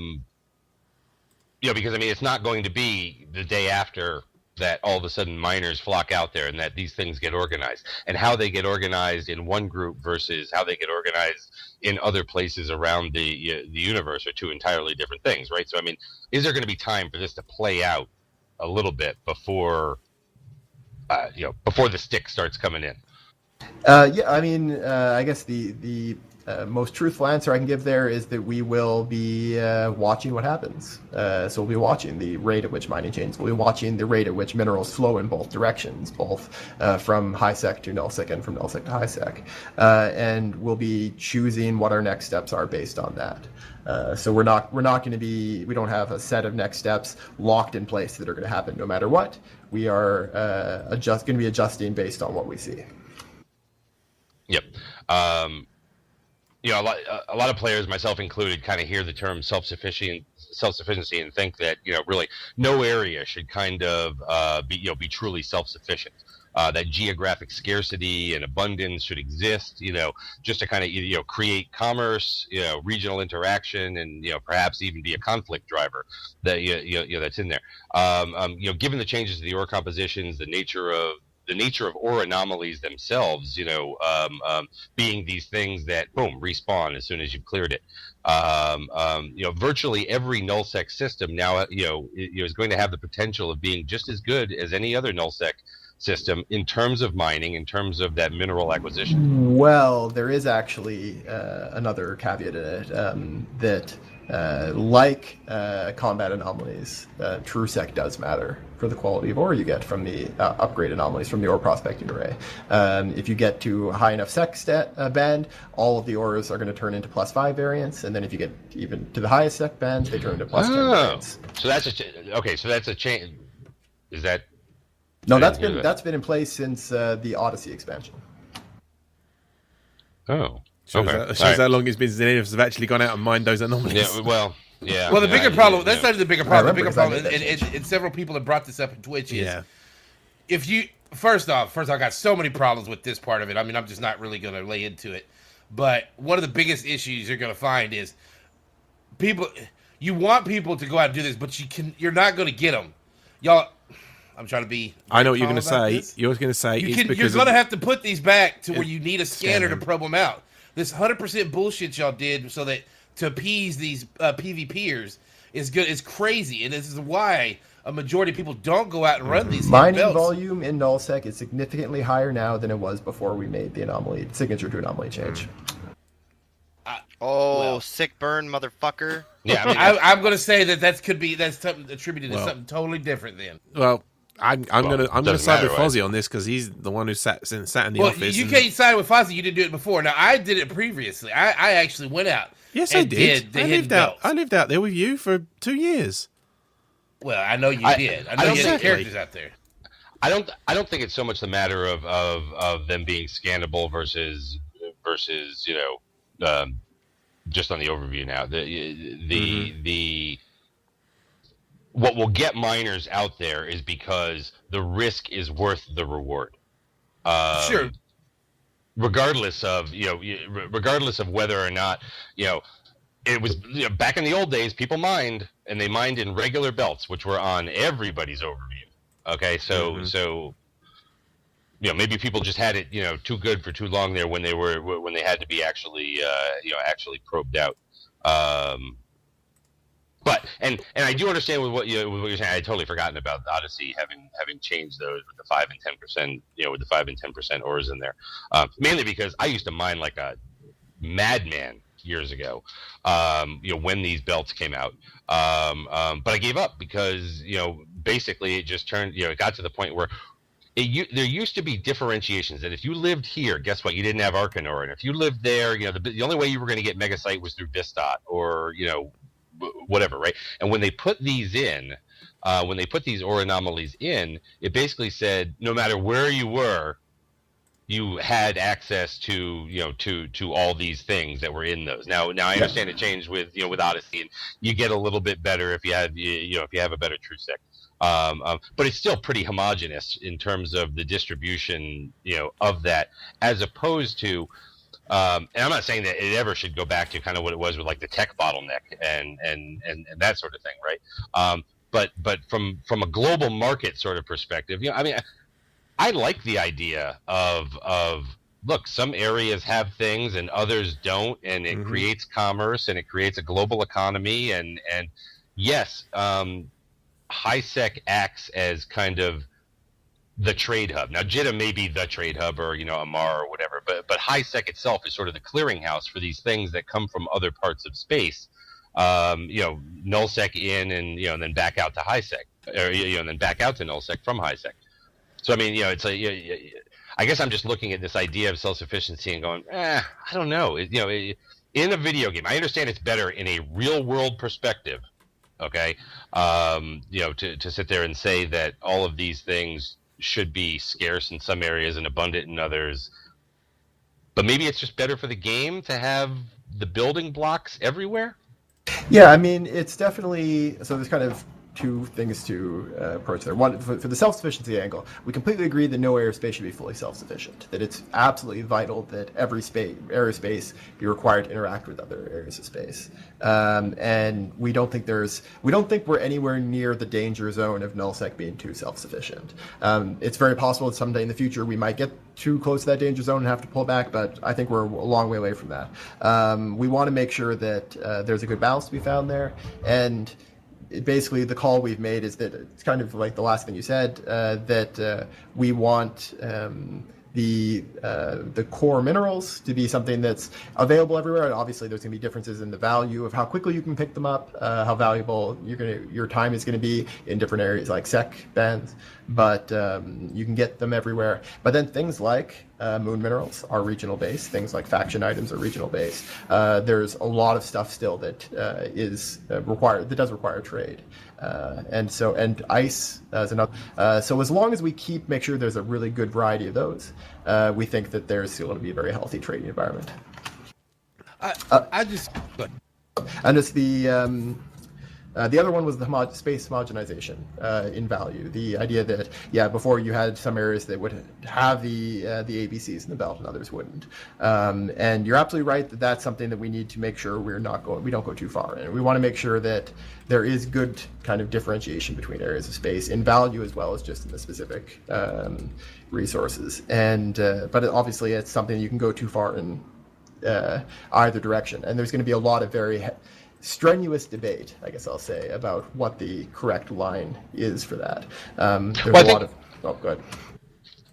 I mean, it's not going to be the day after that all of a sudden miners flock out there and that these things get organized, and how they get organized in one group versus how they get organized in other places around the universe are two entirely different things, right? So I mean, is there going to be time for this to play out a little bit before before the stick starts coming in? Yeah, I mean, I guess the most truthful answer I can give there is that we will be watching what happens. So we'll be watching the rate at which mining changes. We'll be watching the rate at which minerals flow in both directions, both from high sec to null sec and from null sec to high sec. And we'll be choosing what our next steps are based on that. So we don't have a set of next steps locked in place that are going to happen no matter what. We are going to be adjusting based on what we see. Yep. A lot of players, myself included, kind of hear the term self-sufficiency and think that really no area should kind of be truly self-sufficient. That geographic scarcity and abundance should exist, just to kind of create commerce, regional interaction, and perhaps even be a conflict driver that that's in there. Given the changes to the ore compositions, the nature of ore anomalies themselves, being these things that boom respawn as soon as you've cleared it. Virtually every nullsec system now is going to have the potential of being just as good as any other nullsec system in terms of mining, in terms of that mineral acquisition. Well, there is actually another caveat in it, that like combat anomalies, TrueSec does matter for the quality of ore you get from the upgrade anomalies from the ore prospecting array. If you get to a high enough sec band, all of the ores are going to turn into +5 variants, and then if you get even to the highest sec band, they turn into +10 variants. So that's So that's a change. Is that? No, that's been in place since the Odyssey expansion. Oh. Shows how long it's been since any of us have actually gone out and mined those anomalies. Yeah, well, yeah. Well, the bigger problem, that's not the bigger problem. The bigger problem, remember, and several people have brought this up in Twitch, is if you, first off, I got so many problems with this part of it. I mean, I'm just not really going to lay into it. But one of the biggest issues you're going to find is you want people to go out and do this, but you're not going to get them. Y'all, I'm trying to be. I know what you're going to say. You're going to say you're going to have to put these back to where you need a scanner to probe them out. This 100% bullshit y'all did so that to appease these PvPers is good. It's crazy, and this is why a majority of people don't go out and run these mining belts. Volume in nullsec is significantly higher now than it was before we made the signature to anomaly change. Sick burn, motherfucker. Yeah, I'm going to say that's attributed to something totally different. Then, well, I'm gonna side with Fozzie on this because he's the one who sat in the office. You can't side with Fozzie. You didn't do it before. Now I did it previously. I actually went out. Yes, I did. I lived out there with you for 2 years. Well, I know you did. I know you had characters out there. I don't think it's so much the matter of them being scannable versus just on the overview now. The what will get miners out there is because the risk is worth the reward. Sure. Regardless of whether or not it was back in the old days, people mined and they mined in regular belts, which were on everybody's overview. Okay, so maybe people just had it too good for too long there when they had to be actually probed out. But and I do understand with what you're saying. I had totally forgotten about the Odyssey having changed those with the 5 and 10%, with the 5 and 10% ores in there. Mainly because I used to mine like a madman years ago, when these belts came out. But I gave up because basically it just turned, it got to the point where there used to be differentiations that if you lived here, guess what? You didn't have Arcanor, and if you lived there, the only way you were going to get Megasite was through Vistot or whatever, right? And when they put these in, when they put these ore anomalies in, it basically said no matter where you were, you had access to to all these things that were in those. Now I understand it changed with with Odyssey, and you get a little bit better if you have if you have a better true sec. But it's still pretty homogenous in terms of the distribution of that, as opposed to. And I'm not saying that it ever should go back to kind of what it was with like the tech bottleneck and that sort of thing, right? But from a global market sort of perspective, I mean, I like the idea of look, some areas have things and others don't, and it creates commerce and it creates a global economy, and yes, HiSec acts as kind of the trade hub. Now, Jitta may be the trade hub, or Amar or whatever, but HiSec itself is sort of the clearinghouse for these things that come from other parts of space. Nullsec in, and then back out to HiSec, or and then back out to Nullsec from HiSec. So I mean, it's like I guess I'm just looking at this idea of self-sufficiency and going, I don't know. In a video game, I understand it's better in a real-world perspective. Okay, to sit there and say that all of these things should be scarce in some areas and abundant in others, but maybe it's just better for the game to have the building blocks everywhere. Yeah, I mean, it's definitely, so there's kind of two things to approach there. One, for the self-sufficiency angle, we completely agree that no area of space should be fully self-sufficient, that it's absolutely vital that every area of space be required to interact with other areas of space. And we don't think we're anywhere near the danger zone of nullsec being too self-sufficient. It's very possible that someday in the future we might get too close to that danger zone and have to pull back, but I think we're a long way away from that. We want to make sure that there's a good balance to be found there, and basically the call we've made is that it's kind of like the last thing you said, that we want the core minerals to be something that's available everywhere. And obviously there's going to be differences in the value of how quickly you can pick them up, how valuable your time is going to be in different areas like sec bands, but you can get them everywhere. But then things like moon minerals are regional based, things like faction items are regional based. There's a lot of stuff still that is required, that does require trade. And ice is another. So as long as we make sure there's a really good variety of those, we think that there's still going to be a very healthy trading environment. And it's the other one was the space homogenization in value. The idea that, before you had some areas that would have the ABCs in the belt and others wouldn't. And you're absolutely right that that's something that we need to make sure we don't go too far. And we want to make sure that there is good kind of differentiation between areas of space in value as well as just in the specific resources. And but obviously it's something you can go too far in either direction. And there's going to be a lot of very strenuous debate, I guess I'll say, about what the correct line is for that. Go ahead.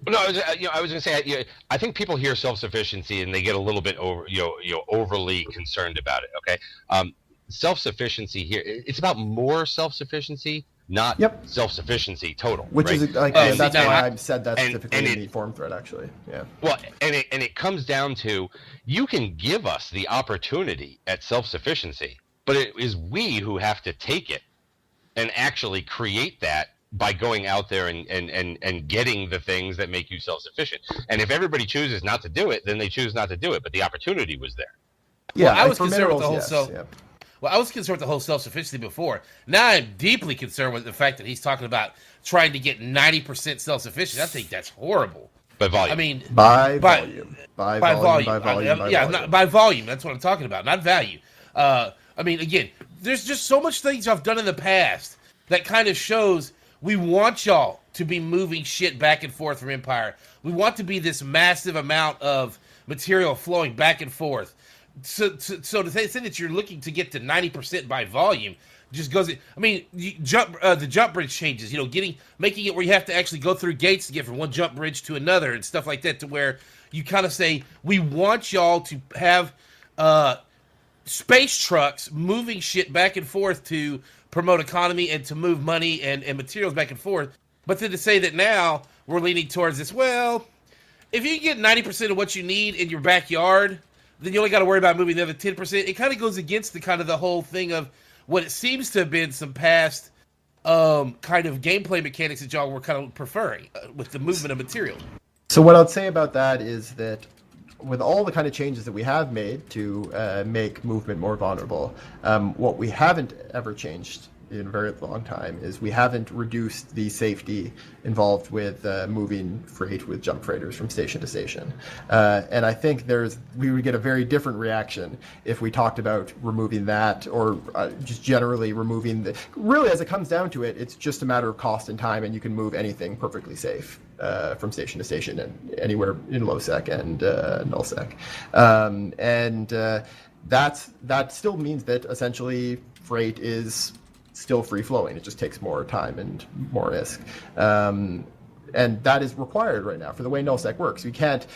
No, I was going to say, I think people hear self-sufficiency and they get a little bit overly concerned about it. Okay, self-sufficiency here, it's about more self-sufficiency, not self-sufficiency total. Which right? is that's why I said that specifically in the forum thread, actually. Yeah. Well, and it comes down to, you can give us the opportunity at self-sufficiency, but it is we who have to take it and actually create that by going out there and getting the things that make you self-sufficient. And if everybody chooses not to do it, then they choose not to do it. But the opportunity was there. Yeah, I was concerned with the whole Well, I was concerned with the whole self-sufficiency before. Now I'm deeply concerned with the fact that he's talking about trying to get 90% self-sufficient. I think that's horrible. By volume. I mean, by volume. By volume. That's what I'm talking about, not value. I mean, again, there's just so much things I've done in the past that kind of shows we want y'all to be moving shit back and forth from Empire. We want to be this massive amount of material flowing back and forth. So to say that you're looking to get to 90% by volume just goes. I mean, the jump bridge changes. Making it where you have to actually go through gates to get from one jump bridge to another and stuff like that. To where you kind of say, we want y'all to have space trucks moving shit back and forth to promote economy and to move money and materials back and forth. But then to say that now we're leaning towards this, well, if you get 90% of what you need in your backyard, then you only got to worry about moving the other 10%. It kind of goes against the whole thing of what it seems to have been some past kind of gameplay mechanics that y'all were kind of preferring with the movement of material. So what I'd say about that is that with all the kind of changes that we have made to make movement more vulnerable, what we haven't ever changed in a very long time is we haven't reduced the safety involved with moving freight with jump freighters from station to station. And I think we would get a very different reaction if we talked about removing that or just generally removing really, as it comes down to it, it's just a matter of cost and time, and you can move anything perfectly safe from station to station and anywhere in low sec and null sec. That still means that essentially freight is still free flowing. It just takes more time and more risk. And that is required right now for the way nullsec works. We can't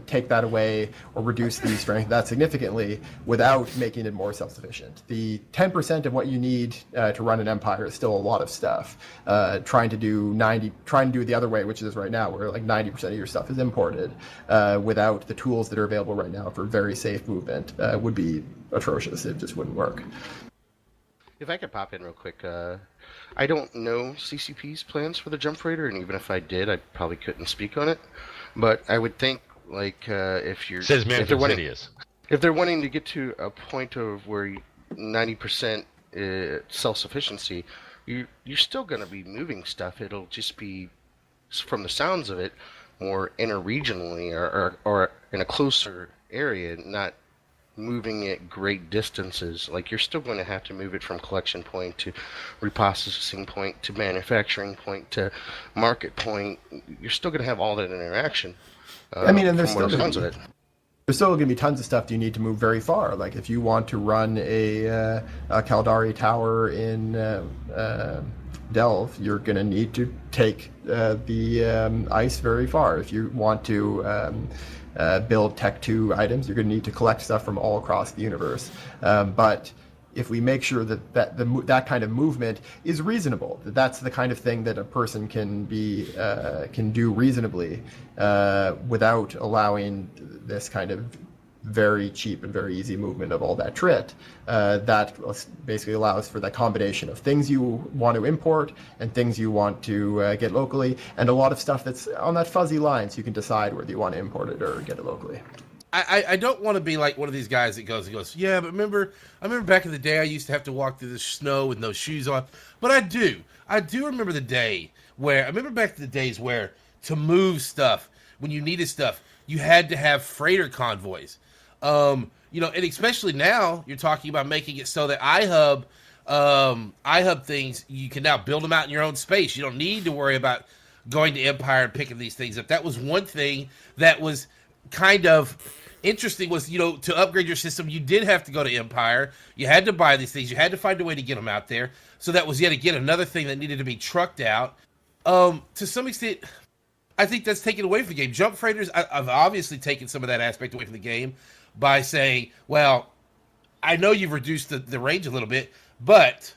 take that away or reduce the strength of that significantly without making it more self-sufficient. The 10% of what you need to run an empire is still a lot of stuff. Trying to do it the other way, which is right now, where like 90% of your stuff is imported, without the tools that are available right now for very safe movement, would be atrocious. It just wouldn't work. If I could pop in real quick, I don't know CCP's plans for the jump freighter, and even if I did, I probably couldn't speak on it. But I would think, like, if they're wanting to get to a point of where 90% self-sufficiency, you're still going to be moving stuff. It'll just be, from the sounds of it, more interregionally or in a closer area, not moving at great distances. Like, you're still going to have to move it from collection point to reprocessing point to manufacturing point to market point. You're still going to have all that interaction. And there's still going to be tons of stuff you need to move very far. Like if you want to run a Caldari tower in Delve, you're going to need to take the ice very far. If you want to build Tech 2 items, you're going to need to collect stuff from all across the universe. But if we make sure that kind of movement is reasonable, that's the kind of thing that a person can do reasonably without allowing this kind of very cheap and very easy movement of all that trit, that basically allows for that combination of things you want to import and things you want to get locally, and a lot of stuff that's on that fuzzy line, so you can decide whether you want to import it or get it locally. I don't want to be like one of these guys that goes, yeah, but I remember back in the day I used to have to walk through the snow with no shoes on. But I do remember back in the days where to move stuff, when you needed stuff, you had to have freighter convoys. And especially now you're talking about making it so that iHub things, you can now build them out in your own space. You don't need to worry about going to Empire and picking these things up. That was one thing that was kind of interesting, was, to upgrade your system, you did have to go to Empire. You had to buy these things. You had to find a way to get them out there. So that was yet again another thing that needed to be trucked out. To some extent, I think that's taken away from the game. Jump freighters, I've obviously taken some of that aspect away from the game by saying, well, I know you've reduced the range a little bit, but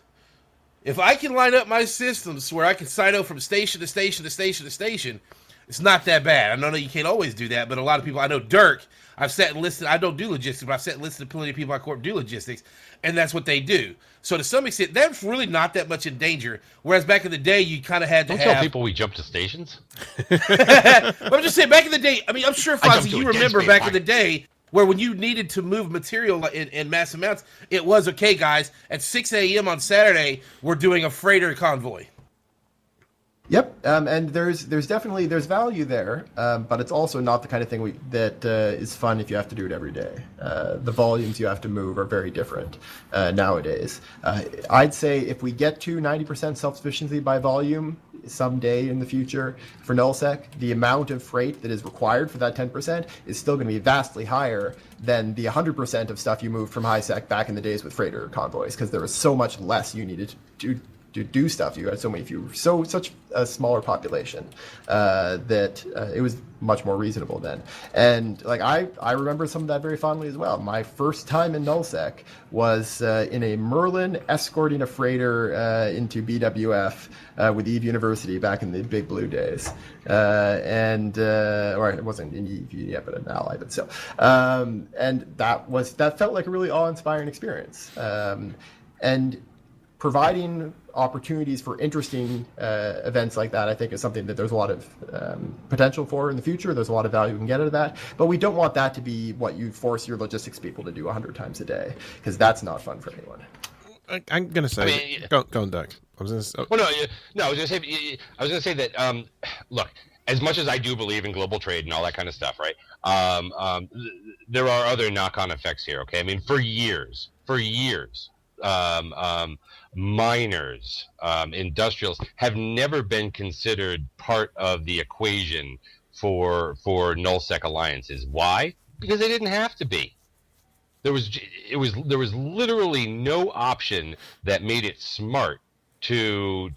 if I can line up my systems where I can silo from station to station to station to station, it's not that bad. I know you can't always do that, but a lot of people, I know Dirk, I've sat and listened, I don't do logistics, but I've sat and listened to plenty of people at Corp do logistics, and that's what they do. So to some extent, that's really not that much in danger, whereas back in the day, you kind of had to Don't tell people we jump to stations. I'm just saying, back in the day, I mean, I'm sure, Fozzie, you remember back in the day, where when you needed to move material in mass amounts, it was, okay, guys, at 6 a.m. on Saturday, we're doing a freighter convoy. Yep, and there's definitely value there, but it's also not the kind of thing that is fun if you have to do it every day. The volumes you have to move are very different nowadays. I'd say if we get to 90% self-sufficiency by volume, someday in the future for nullsec, the amount of freight that is required for that 10% is still going to be vastly higher than the 100% of stuff you moved from highsec back in the days with freighter convoys, because there was so much less you needed to do stuff. You had so many fewer, such a smaller population that it was much more reasonable then. And like I remember some of that very fondly as well. My first time in nullsec was in a Merlin escorting a freighter into BWF with Eve University back in the Big Blue days, or it wasn't in Eve yet, but an ally, but still. And that felt like a really awe-inspiring experience. And providing opportunities for interesting events like that, I think, is something that there's a lot of potential for in the future. There's a lot of value we can get out of that. But we don't want that to be what you force your logistics people to do 100 times a day, because that's not fun for anyone. I'm going to say... Go on, Dirk. I was going to say that, look, as much as I do believe in global trade and all that kind of stuff, right, there are other knock-on effects here, okay? I mean, for years, miners, industrials have never been considered part of the equation for nullsec alliances. Why? Because they didn't have to be. There was literally no option that made it smart to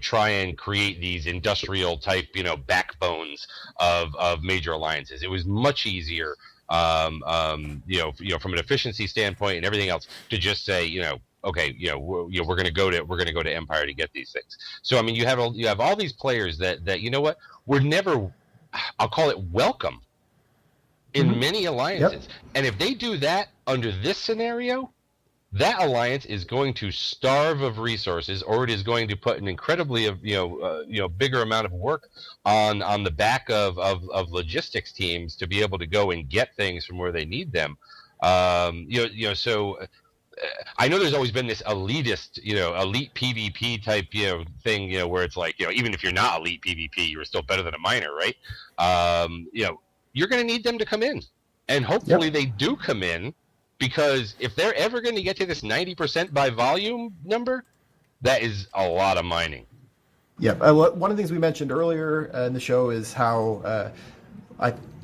try and create these industrial type backbones of major alliances. It was much easier from an efficiency standpoint and everything else to just say okay, we're going to go to Empire to get these things. So I mean, you have all these players that were never, I'll call it, welcome in many alliances. Yep. And if they do that under this scenario, that alliance is going to starve of resources, or it is going to put an incredibly bigger amount of work on the back of logistics teams to be able to go and get things from where they need them. So I know there's always been this elitist, elite PvP type, thing, where it's like, even if you're not elite PvP, you're still better than a miner, right? You're going to need them to come in, and hopefully they do come in, because if they're ever going to get to this 90% by volume number, that is a lot of mining. Yeah. One of the things we mentioned earlier in the show is how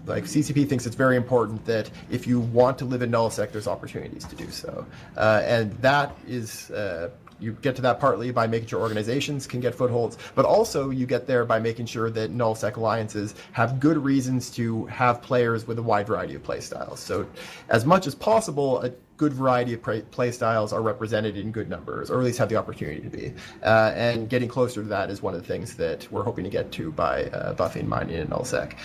CCP thinks it's very important that if you want to live in nullsec, there's opportunities to do so. And that is, you get to that partly by making sure organizations can get footholds, but also you get there by making sure that nullsec alliances have good reasons to have players with a wide variety of play styles. So as much as possible, a good variety of play styles are represented in good numbers, or at least have the opportunity to be. And getting closer to that is one of the things that we're hoping to get to by buffing mining in nullsec.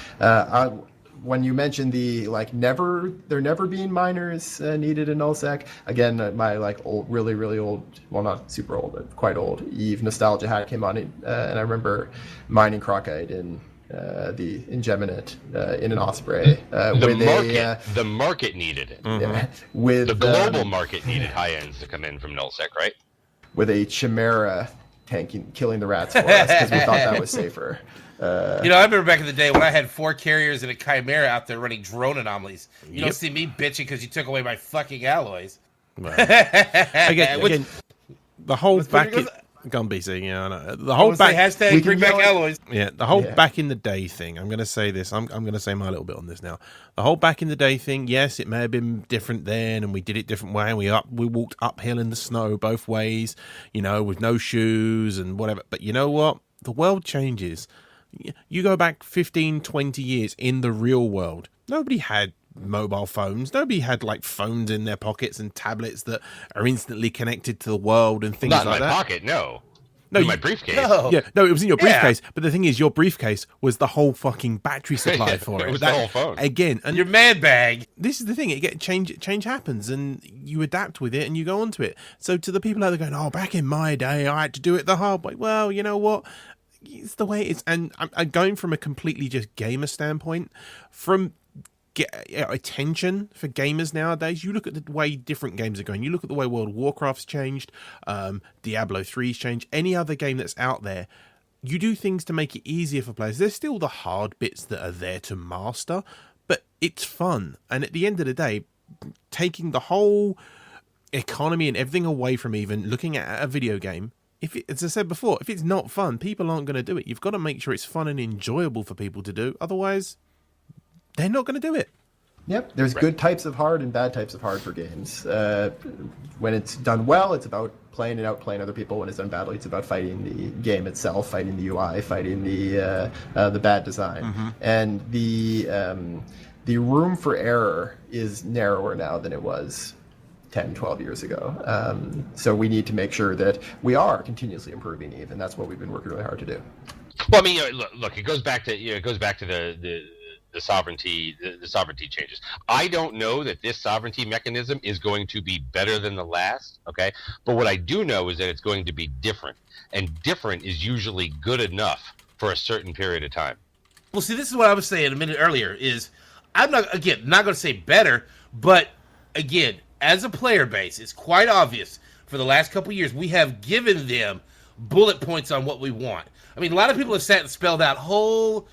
When you mentioned there never being miners needed in nullsec, again, my old, really old, well, not super old, but quite old Eve nostalgia hat came on, and I remember mining Crocite in the Ingeminate in an Osprey. The market needed it. Yeah, the global market needed high ends to come in from nullsec, right? With a Chimera killing the rats for us because we thought that was safer. I remember back in the day when I had 4 carriers and a Chimera out there running drone anomalies. You don't see me bitching because you took away my fucking alloys. Well, again, the whole back in... Gone BC, I know. The whole back... Hashtag bring back alloys. Yeah, the whole back in the day thing. I'm going to say this. I'm going to say my little bit on this now. The whole back in the day thing, yes, it may have been different then, and we did it different way, and we walked uphill in the snow both ways, with no shoes and whatever. But you know what? The world changes. You go back 15, 20 years in the real world, nobody had mobile phones. Nobody had phones in their pockets and tablets that are instantly connected to the world and things like that. Not in my pocket, no. No, in my briefcase. No. Yeah, no, it was in your briefcase. But the thing is, your briefcase was the whole fucking battery supply for it. It was the whole phone. Again, and your man bag. This is the thing. Change happens, and you adapt with it, and you go on to it. So to the people out there going, "Oh, back in my day, I had to do it the hard way." Well, you know what? It's the way it is. And I'm going from a completely just gamer standpoint, from attention for gamers nowadays. You look at the way different games are going. You look at the way World of Warcraft's changed, Diablo 3's changed, any other game that's out there. You do things to make it easier for players. There's still the hard bits that are there to master, but it's fun. And at the end of the day, taking the whole economy and everything away from even looking at a video game as I said before, if it's not fun, people aren't going to do it. You've got to make sure it's fun and enjoyable for people to do. Otherwise, they're not going to do it. Yep, there's good types of hard and bad types of hard for games. When it's done well, it's about playing and outplaying other people. When it's done badly, it's about fighting the game itself, fighting the UI, fighting the bad design. Mm-hmm. And the room for error is narrower now than it was 10, 12 years ago. So we need to make sure that we are continuously improving Eve, and that's what we've been working really hard to do. Well, I mean, look, it goes back to the sovereignty changes. I don't know that this sovereignty mechanism is going to be better than the last, okay? But what I do know is that it's going to be different, and different is usually good enough for a certain period of time. Well, see, this is what I was saying a minute earlier, is I'm not going to say better, but again, as a player base, it's quite obvious for the last couple of years, we have given them bullet points on what we want. I mean, a lot of people have sat and spelled out whole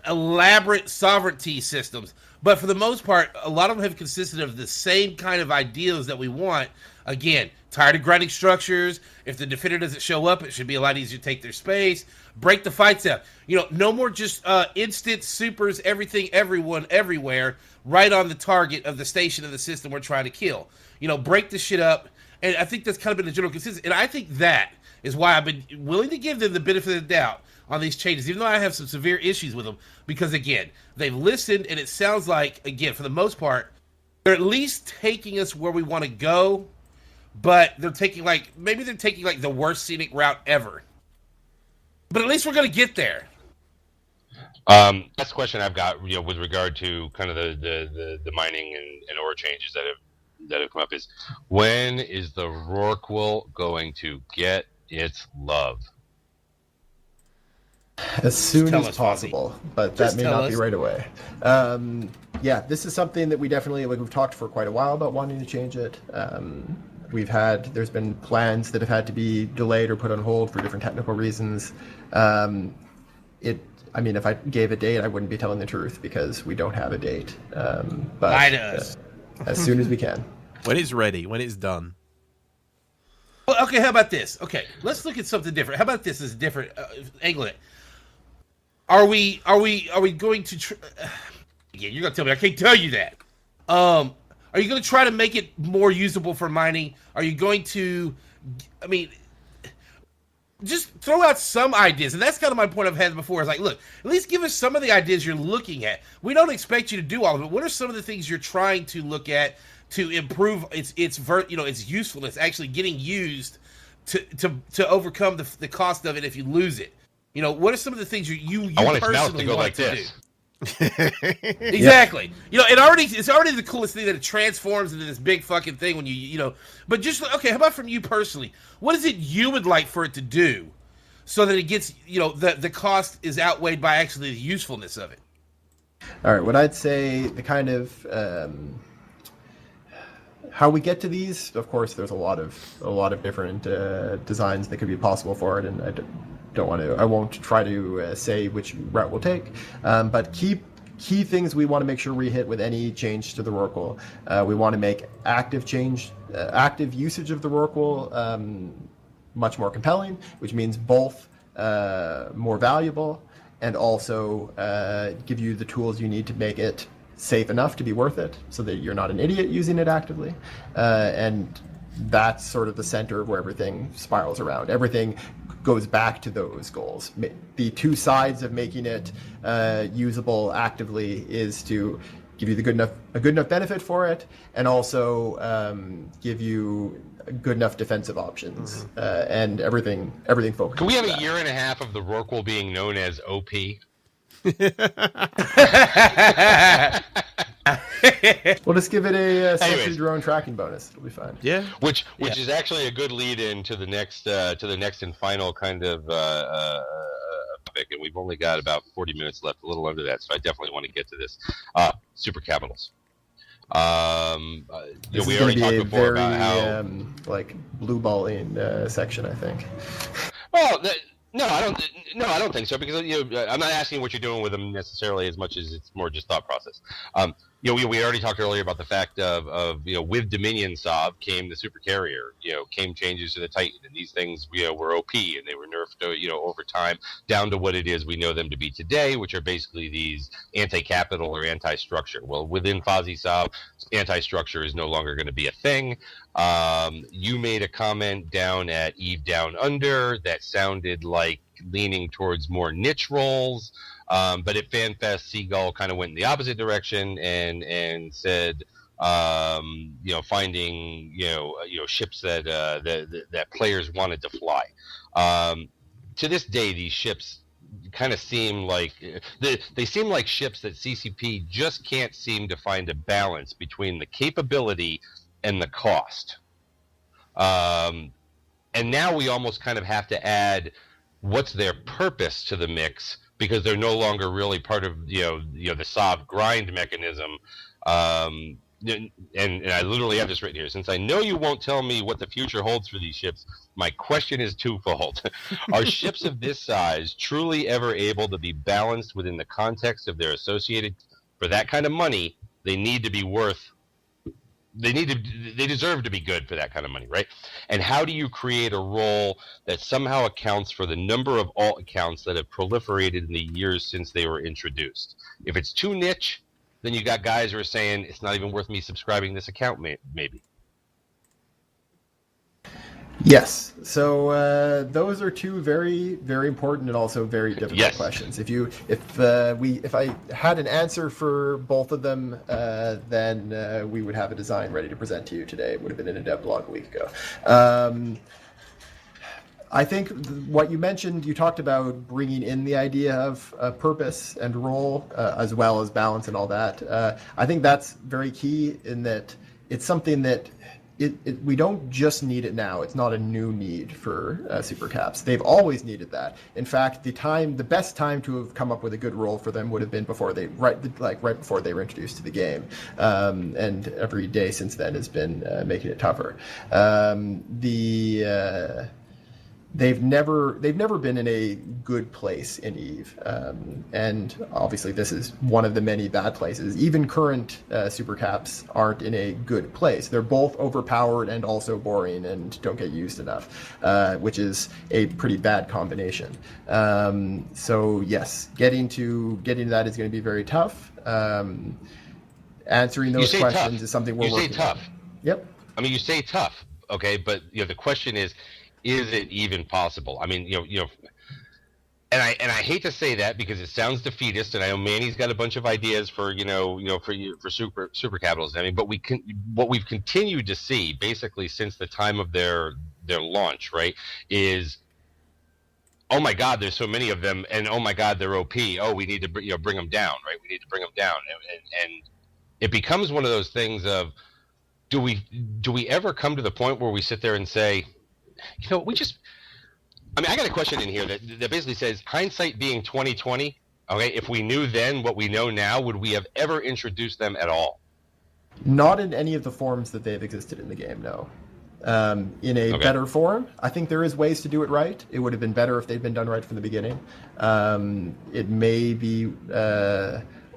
elaborate sovereignty systems, but for the most part, a lot of them have consisted of the same kind of ideals that we want. Again, tired of grinding structures. If the defender doesn't show up, it should be a lot easier to take their space. Break the fights out. No more just instant supers, everything, everyone, everywhere, right on the target of the station of the system we're trying to kill. Break the shit up. And I think that's kind of been the general consensus. And I think that is why I've been willing to give them the benefit of the doubt on these changes, even though I have some severe issues with them, because again, they've listened, and it sounds like, again, for the most part, they're at least taking us where we want to go, but they're taking the worst scenic route ever. But at least we're going to get there. That's the question I've got, with regard to kind of the mining and ore changes that have come up is, when is the Rorqual going to get its love? As soon as possible, but that may not be right away. Yeah, this is something that we definitely, we've talked for quite a while about wanting to change it. There's been plans that have had to be delayed or put on hold for different technical reasons. If I gave a date, I wouldn't be telling the truth because we don't have a date. But as soon as we can. When it's ready, when it's done. Well, okay, how about this? Okay, let's look at something different. How about this as a different angle? Are we going to? Yeah, you're gonna tell me I can't tell you that. Are you going to try to make it more usable for mining? Are you going to? Just throw out some ideas, and that's kind of my point I've had before. Is like, look, at least give us some of the ideas you're looking at. We don't expect you to do all of it. What are some of the things you're trying to look at to improve its usefulness, actually getting used to overcome the cost of it if you lose it? What are some of the things you I want personally its mouth to go want like to this. do? Exactly. It's already the coolest thing that it transforms into this big fucking thing when But just okay, how about from you personally? What is it you would like for it to do, so that it gets the cost is outweighed by actually the usefulness of it? All right, what I'd say the kind of how we get to these. Of course, there's a lot of different designs that could be possible for it, and I won't try to say which route we'll take, but key things we want to make sure we hit with any change to the Rorqual. We want to make active usage of the Rorqual much more compelling, which means both more valuable and also give you the tools you need to make it safe enough to be worth it, so that you're not an idiot using it actively. And that's sort of the center of where everything spirals around. Everything goes back to those goals. The two sides of making it usable actively is to give you a good enough benefit for it, and also give you good enough defensive options, and everything focused. Can we have a year and a half of the Rorqual being known as OP? We'll just give it a sensory drone tracking bonus. It'll be fine. Yeah, which is actually a good lead in to the next and final kind of topic, and we've only got about 40 minutes left, a little under that, so I definitely want to get to this. Super capitals. We already talked before about how blue balling section, I think. Well. No, I don't. No, I don't think so, because I'm not asking what you're doing with them necessarily as much as it's more just thought process. We already talked earlier about the fact of with Dominion Saab came the Super Carrier, came changes to the Titan, and these things were OP, and they were nerfed over time down to what it is we know them to be today, which are basically these anti-capital or anti-structure. Well, within Fozzie Saab, anti-structure is no longer going to be a thing. You made a comment down at Eve Down Under that sounded like leaning towards more niche roles, but at FanFest, Seagull kind of went in the opposite direction and said, finding ships that players wanted to fly. To this day, these ships kind of seem like they seem like ships that CCP just can't seem to find a balance between the capability and the cost. And now we almost kind of have to add what's their purpose to the mix, because they're no longer really part of the Saab grind mechanism. And I literally have this written here. Since I know you won't tell me what the future holds for these ships, my question is twofold. Are ships of this size truly ever able to be balanced within the context of their associated? For that kind of money, they need to be worth. They deserve to be good for that kind of money, right? And how do you create a role that somehow accounts for the number of alt accounts that have proliferated in the years since they were introduced? If it's too niche, then you got guys who are saying it's not even worth me subscribing this account, maybe. Yes. So those are two very, very important and also very difficult questions. If I had an answer for both of them, then we would have a design ready to present to you today. It would have been in a dev blog a week ago. I think what you mentioned, you talked about bringing in the idea of purpose and role, as well as balance and all that. I think that's very key in that it's something that we don't just need it now. It's not a new need for super caps. They've always needed that. In fact, the best time to have come up with a good role for them would have been right before they were introduced to the game. And every day since then has been making it tougher. They've never been in a good place in Eve, and obviously this is one of the many bad places. Even current super caps aren't in a good place. They're both overpowered and also boring and don't get used enough, which is a pretty bad combination. So yes, getting to that is going to be very tough. Answering those questions tough. Is something we're working on. Yep. I mean, you say tough, okay, but the question is it even possible? I mean, and I hate to say that because it sounds defeatist, and I know Manny's got a bunch of ideas for for super capitals. I mean, but what we've continued to see basically since the time of their launch, right, is, oh my God, there's so many of them, and oh my God, they're OP. Oh, we need to bring them down, right? We need to bring them down, and it becomes one of those things of, do we ever come to the point where we sit there and say, I got a question in here that basically says, hindsight being 2020, okay, if we knew then what we know now, would we have ever introduced them at all? Not in any of the forms that they've existed in the game, no. In a better form, I think there is ways to do it right. It would have been better if they'd been done right from the beginning. It may be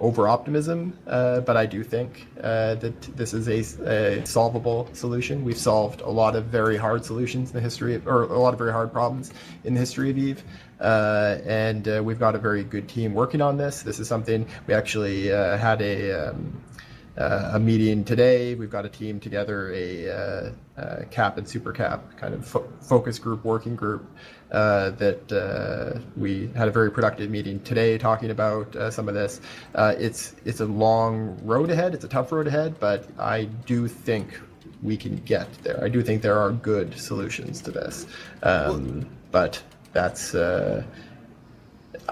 over-optimism, but I do think that this is a solvable solution. We've solved a lot of very hard solutions in the history or a lot of very hard problems in the history of Eve, and we've got a very good team working on this. This is something we actually had a meeting today. We've got a team together, a cap and super cap kind of focus group, working group, that we had a very productive meeting today talking about some of this. It's a long road ahead. It's a tough road ahead, but I do think we can get there. I do think there are good solutions to this. But that's, I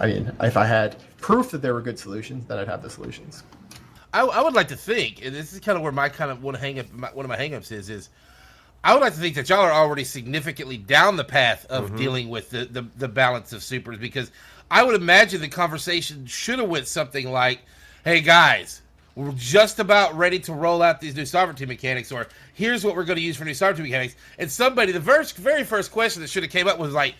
mean, if I had proof that there were good solutions, then I'd have the solutions. I would like to think, and this is kind of where one of my hangups is I would like to think that y'all are already significantly down the path of dealing with the balance of supers, because I would imagine the conversation should have went something like, hey guys, we're just about ready to roll out these new sovereignty mechanics, or here's what we're going to use for new sovereignty mechanics. And somebody, the very first question that should have came up was like,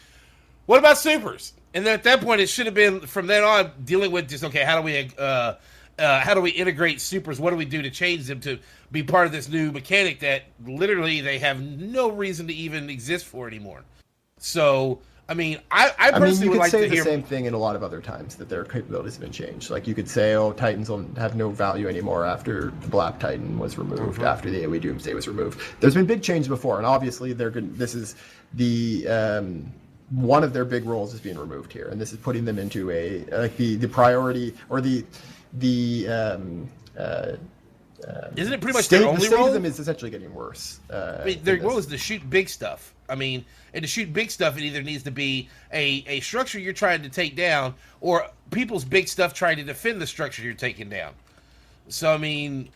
what about supers? And then at that point, it should have been from then on dealing with just okay, how do we integrate supers? What do we do to change them to be part of this new mechanic that literally they have no reason to even exist for anymore? So, I mean, I personally you would could like say to the hear same thing in a lot of other times that their capabilities have been changed. Like you could say, oh, Titans will have no value anymore after the Black Titan was removed, after the AoE Doomsday was removed. There's been big changes before, and obviously this is the one of their big roles is being removed here, and this is putting them into a like the priority or the isn't it pretty much state, their only the state role? of them is essentially getting worse. I mean, their goal is to shoot big stuff. I mean, and to shoot big stuff, it either needs to be a structure you're trying to take down, or people's big stuff trying to defend the structure you're taking down. So, I mean,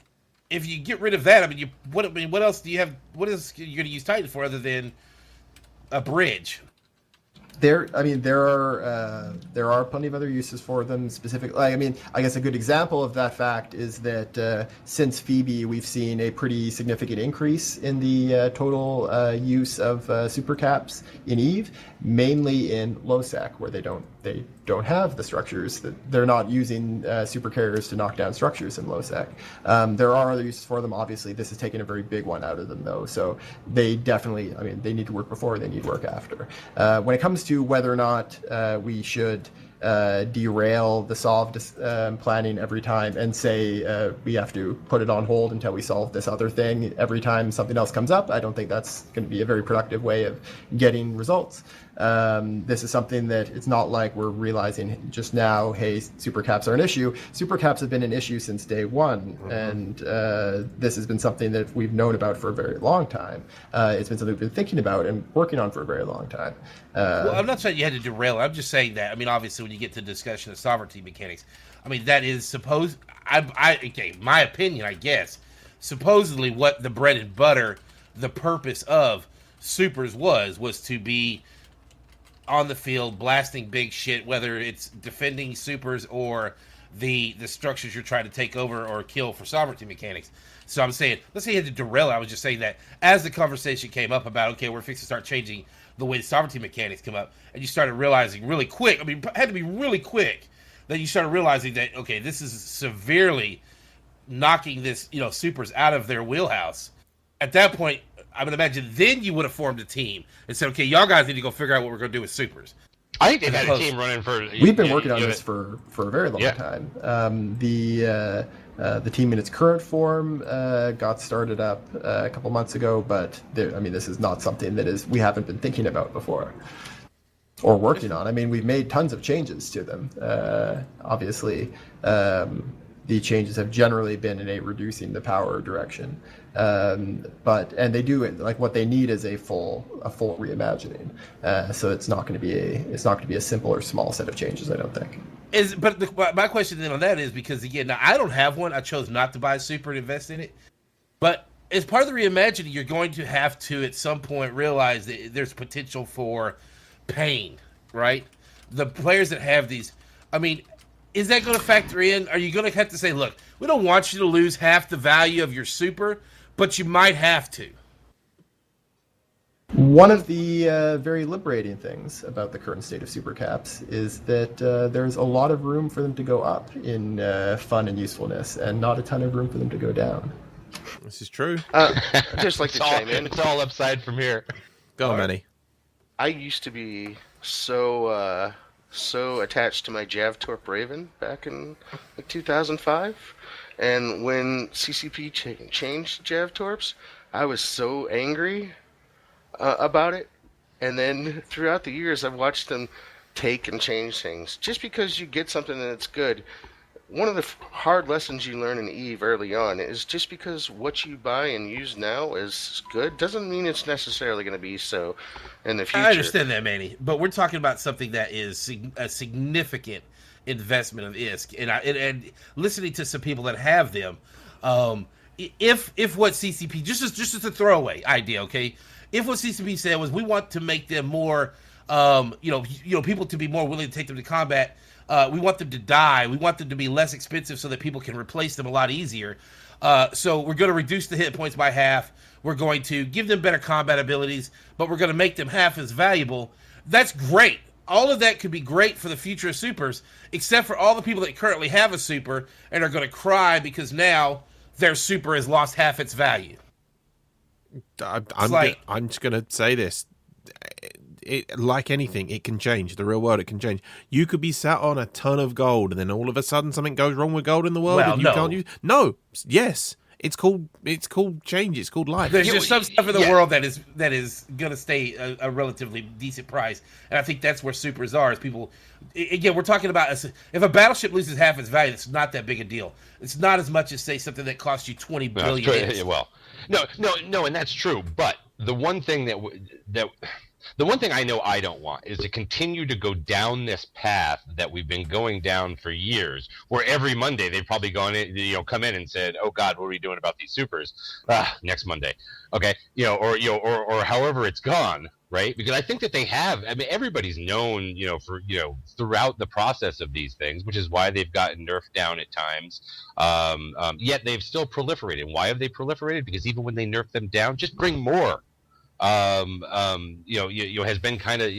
if you get rid of that, what else do you have? What else are you going to use Titan for other than a bridge? There are plenty of other uses for them. Specifically, I mean, I guess a good example of that fact is that since Phoebe, we've seen a pretty significant increase in the total use of super caps in Eve, mainly in low sec, where they don't have the structures that they're not using super carriers to knock down structures in low sec. There are other uses for them. Obviously, this has taken a very big one out of them, though. So they definitely, I mean, they need to work before, they need work after. When it comes to whether or not we should derail the solve planning every time and say we have to put it on hold until we solve this other thing every time something else comes up, I don't think that's going to be a very productive way of getting results. This is something that it's not like we're realizing just now, hey, super caps are an issue. Super caps have been an issue since day one, and this has been something that we've known about for a very long time. It's been something we've been thinking about and working on for a very long time. Well, I'm not saying you had to derail it. I'm just saying that, I mean, obviously, when you get to the discussion of sovereignty mechanics, I mean, that is supposed, okay, my opinion, I guess, supposedly what the bread and butter, the purpose of supers was to be on the field blasting big shit, whether it's defending supers or the structures you're trying to take over or kill for sovereignty mechanics. So I'm saying, let's say you had to derail it. I was just saying that as the conversation came up about, okay, we're fixing to start changing the way the sovereignty mechanics come up, and you started realizing really quick, I mean, it had to be really quick, that you started realizing that, okay, this is severely knocking this, supers out of their wheelhouse. At that point, I would imagine then you would have formed a team and said, okay, y'all guys need to go figure out what we're going to do with supers. I think they've had a team running for... We've been working on this for a very long time. The team in its current form got started up a couple months ago, but this is not something that we haven't been thinking about before or working on. I mean, we've made tons of changes to them. Obviously, the changes have generally been in a reducing the power direction. And they do it, like what they need is a full reimagining. So it's not going to be a simple or small set of changes, I don't think. But my question then on that is, because again, now I don't have one. I chose not to buy a super and invest in it. But as part of the reimagining, you're going to have to at some point realize that there's potential for pain, right? The players that have these, I mean, is that going to factor in? Are you going to have to say, look, we don't want you to lose half the value of your super, but you might have to? One of the very liberating things about the current state of super caps is that there's a lot of room for them to go up in fun and usefulness, and not a ton of room for them to go down. This is true. I'd just like to chime in. It's all upside from here. Go on, Manny. I used to be so attached to my Javtorp Raven back in 2005, and when CCP changed Javtorps, I was so angry about it. And then throughout the years, I've watched them take and change things. Just because you get something that's good, one of the hard lessons you learn in EVE early on is just because what you buy and use now is good doesn't mean it's necessarily going to be so in the future. I understand that, Manny, but we're talking about something that is a significant investment of ISK, and listening to some people that have them, if what CCP just as a throwaway idea, okay, if what CCP said was we want to make them more, people to be more willing to take them to combat. We want them to die. We want them to be less expensive so that people can replace them a lot easier. So we're going to reduce the hit points by half. We're going to give them better combat abilities, but we're going to make them half as valuable. That's great. all of that could be great for the future of supers, except for all the people that currently have a super and are going to cry because now their super has lost half its value. I'm just going to say this. Like anything, it can change. The real world, it can change. You could be sat on a ton of gold, and then all of a sudden something goes wrong with gold in the world, and you can't use. No, yes, it's called change. It's called life. There's just some stuff in the world that is going to stay a relatively decent price, and I think that's where supers are. Is people, again, we're talking about if a battleship loses half its value, it's not that big a deal. It's not as much as say something that costs you $20 billion. Well, no, and that's true. But the one thing the one thing I know I don't want is to continue to go down this path that we've been going down for years, where every Monday they've probably gone in, come in and said, "Oh God, what are we doing about these supers?" Next Monday, okay, or however it's gone, right? Because I think that they have. I mean, everybody's known, for throughout the process of these things, which is why they've gotten nerfed down at times. Yet they've still proliferated. Why have they proliferated? Because even when they nerf them down, just bring more. Has been kind of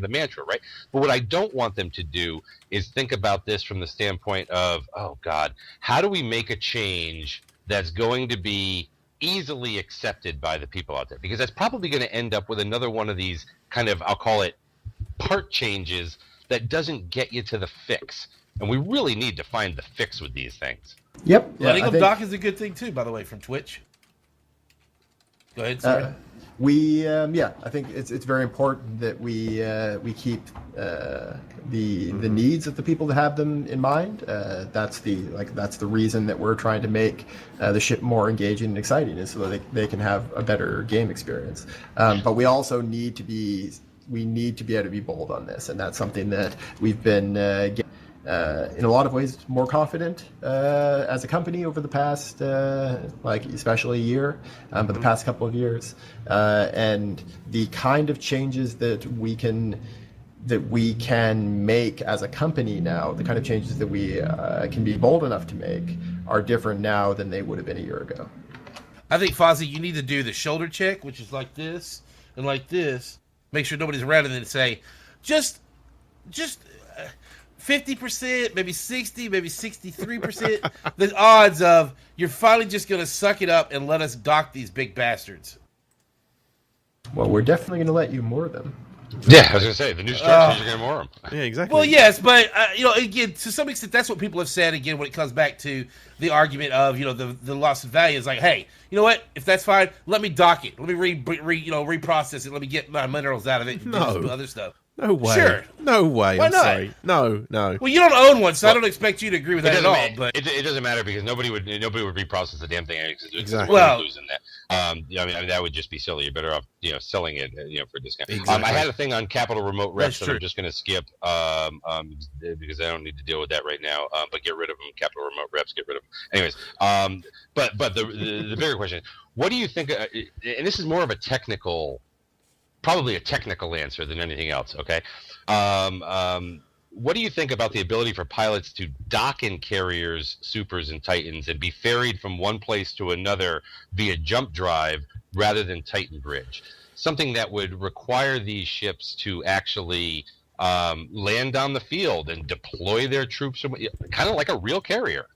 the mantra, right? But what I don't want them to do is think about this from the standpoint of, oh God, how do we make a change that's going to be easily accepted by the people out there? Because that's probably going to end up with another one of these kind of, I'll call it part changes that doesn't get you to the fix. And we really need to find the fix with these things. Yep. Letting them dock is a good thing too, by the way, from Twitch. Go ahead, sorry. I think it's very important that we keep the needs of the people that have them in mind. That's the reason that we're trying to make the ship more engaging and exciting, is so that they can have a better game experience. But we also need to be able to be bold on this, and that's something that we've been getting. In a lot of ways, more confident as a company over the past, especially a year, but the past couple of years, and the kind of changes that we can make as a company now, the kind of changes that we can be bold enough to make, are different now than they would have been a year ago. I think, Fozzie, you need to do the shoulder check, which is like this and like this. Make sure nobody's around, and then say, just 50%, maybe 60, maybe 63%. The odds of you're finally just going to suck it up and let us dock these big bastards. Well, we're definitely going to let you moor them. Yeah, I was going to say, the new structures are going to moor them. Yeah, exactly. Well, yes, but, again, to some extent, that's what people have said, again, when it comes back to the argument of, the loss of value. Is like, hey, you know what? If that's fine, let me dock it. Let me reprocess it. Let me get my minerals out of it and do some other stuff. No way. Sure. No way. Why I'm not? sorry. No. Well, you don't own one, so I don't expect you to agree with that at all. But it doesn't matter, because nobody would reprocess the damn thing. Exactly. Well, losing that. That would just be silly. You're better off, selling it, for a discount. Exactly. I had a thing on Capital Remote Reps that I'm just going to skip, because I don't need to deal with that right now. But get rid of them. Capital Remote Reps, get rid of them. Anyways, but the bigger question: what do you think? And this is more of a technical. Probably a technical answer than anything else, okay? What do you think about the ability for pilots to dock in carriers, supers, and titans and be ferried from one place to another via jump drive rather than Titan bridge? Something that would require these ships to actually land on the field and deploy their troops, kind of like a real carrier.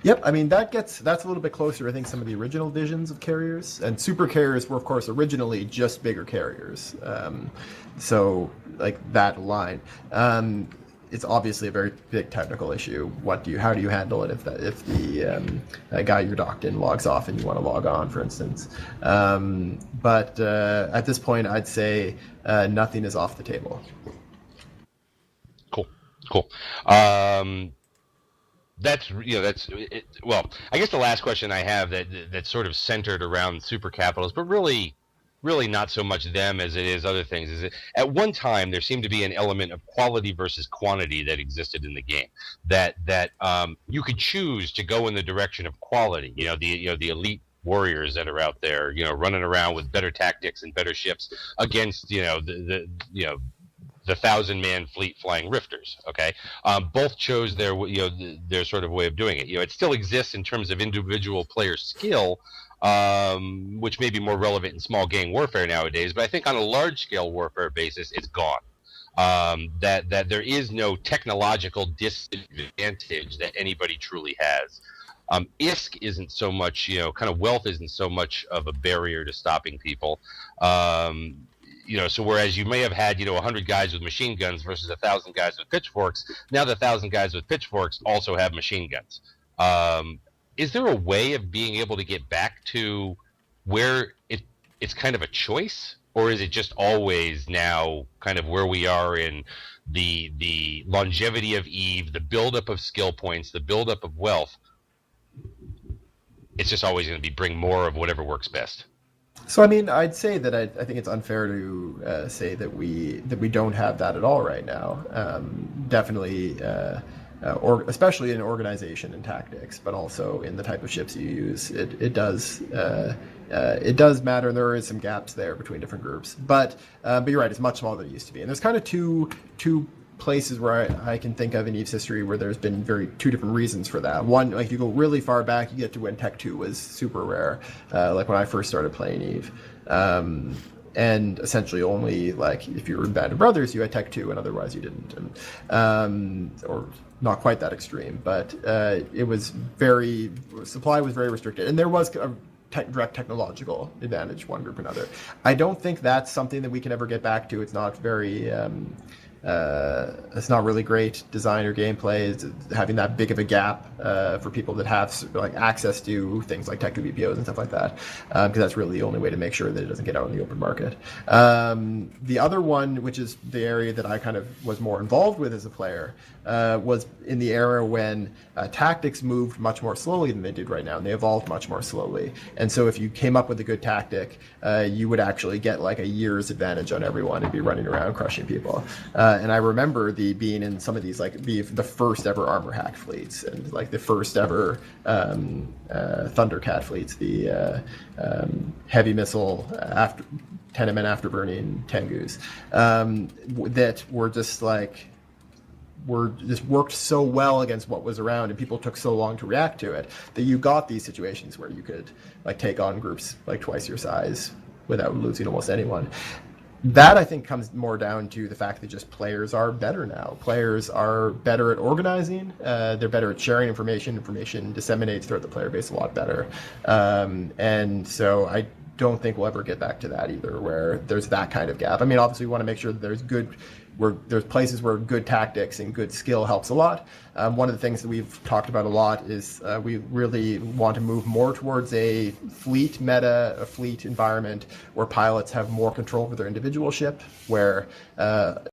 Yep, I mean that's a little bit closer. I think some of the original visions of carriers and super carriers were, of course, originally just bigger carriers. So like that line, it's obviously a very big technical issue. How do you handle it if the guy you're docked in logs off and you want to log on, for instance? But at this point, I'd say nothing is off the table. Cool. That's it. Well, I guess the last question I have that's sort of centered around super capitals, but really not so much them as it is other things. Is that at one time there seemed to be an element of quality versus quantity that existed in the game. That you could choose to go in the direction of quality. The elite warriors that are out there, running around with better tactics and better ships against the 1,000-man fleet flying rifters. Okay, both chose their sort of way of doing it. It still exists in terms of individual player skill, which may be more relevant in small game warfare nowadays. But I think on a large scale warfare basis, it's gone. that there is no technological disadvantage that anybody truly has. ISK isn't so much, kind of wealth isn't so much of a barrier to stopping people. So whereas you may have had, 100 guys with machine guns versus 1,000 guys with pitchforks, now the 1,000 guys with pitchforks also have machine guns. Is there a way of being able to get back to where it's kind of a choice, or is it just always now kind of where we are in the longevity of EVE, the buildup of skill points, the buildup of wealth? It's just always going to be bring more of whatever works best. So, I mean, I'd say that I think it's unfair to say that we don't have that at all right now. Definitely, or especially in organization and tactics, but also in the type of ships you use. It does matter, and there is some gaps there between different groups. But you're right, it's much smaller than it used to be. And there's kind of two places where I can think of in EVE's history where there's been two different reasons for that. One, like you go really far back, you get to when Tech 2 was super rare, like when I first started playing EVE. And essentially only like if you were in Band of Brothers, you had Tech 2, and otherwise you didn't. Or not quite that extreme, but supply was very restricted, and there was a direct technological advantage one group or another. I don't think that's something that we can ever get back to. It's not very it's not really great design or gameplay. It's having that big of a gap for people that have like access to things like Tech 2 BPOs and stuff like that, because that's really the only way to make sure that it doesn't get out in the open market. The other one, which is the area that I kind of was more involved with as a player, was in the era when tactics moved much more slowly than they did right now, and they evolved much more slowly. And so if you came up with a good tactic, you would actually get like a year's advantage on everyone and be running around crushing people. And I remember being in some of these, like the first ever armor hack fleets, and like the first ever Thundercat fleets, the heavy missile after Tenement afterburning Tengus, that were just worked so well against what was around, and people took so long to react to it, that you got these situations where you could like take on groups like twice your size without losing almost anyone. That, I think, comes more down to the fact that just players are better now. Players are better at organizing. They're better at sharing information. Information disseminates throughout the player base a lot better. And so I don't think we'll ever get back to that either, where there's that kind of gap. I mean, obviously, we want to make sure that there's places where good tactics and good skill helps a lot. One of the things that we've talked about a lot is we really want to move more towards a fleet meta, a fleet environment where pilots have more control over their individual ship, where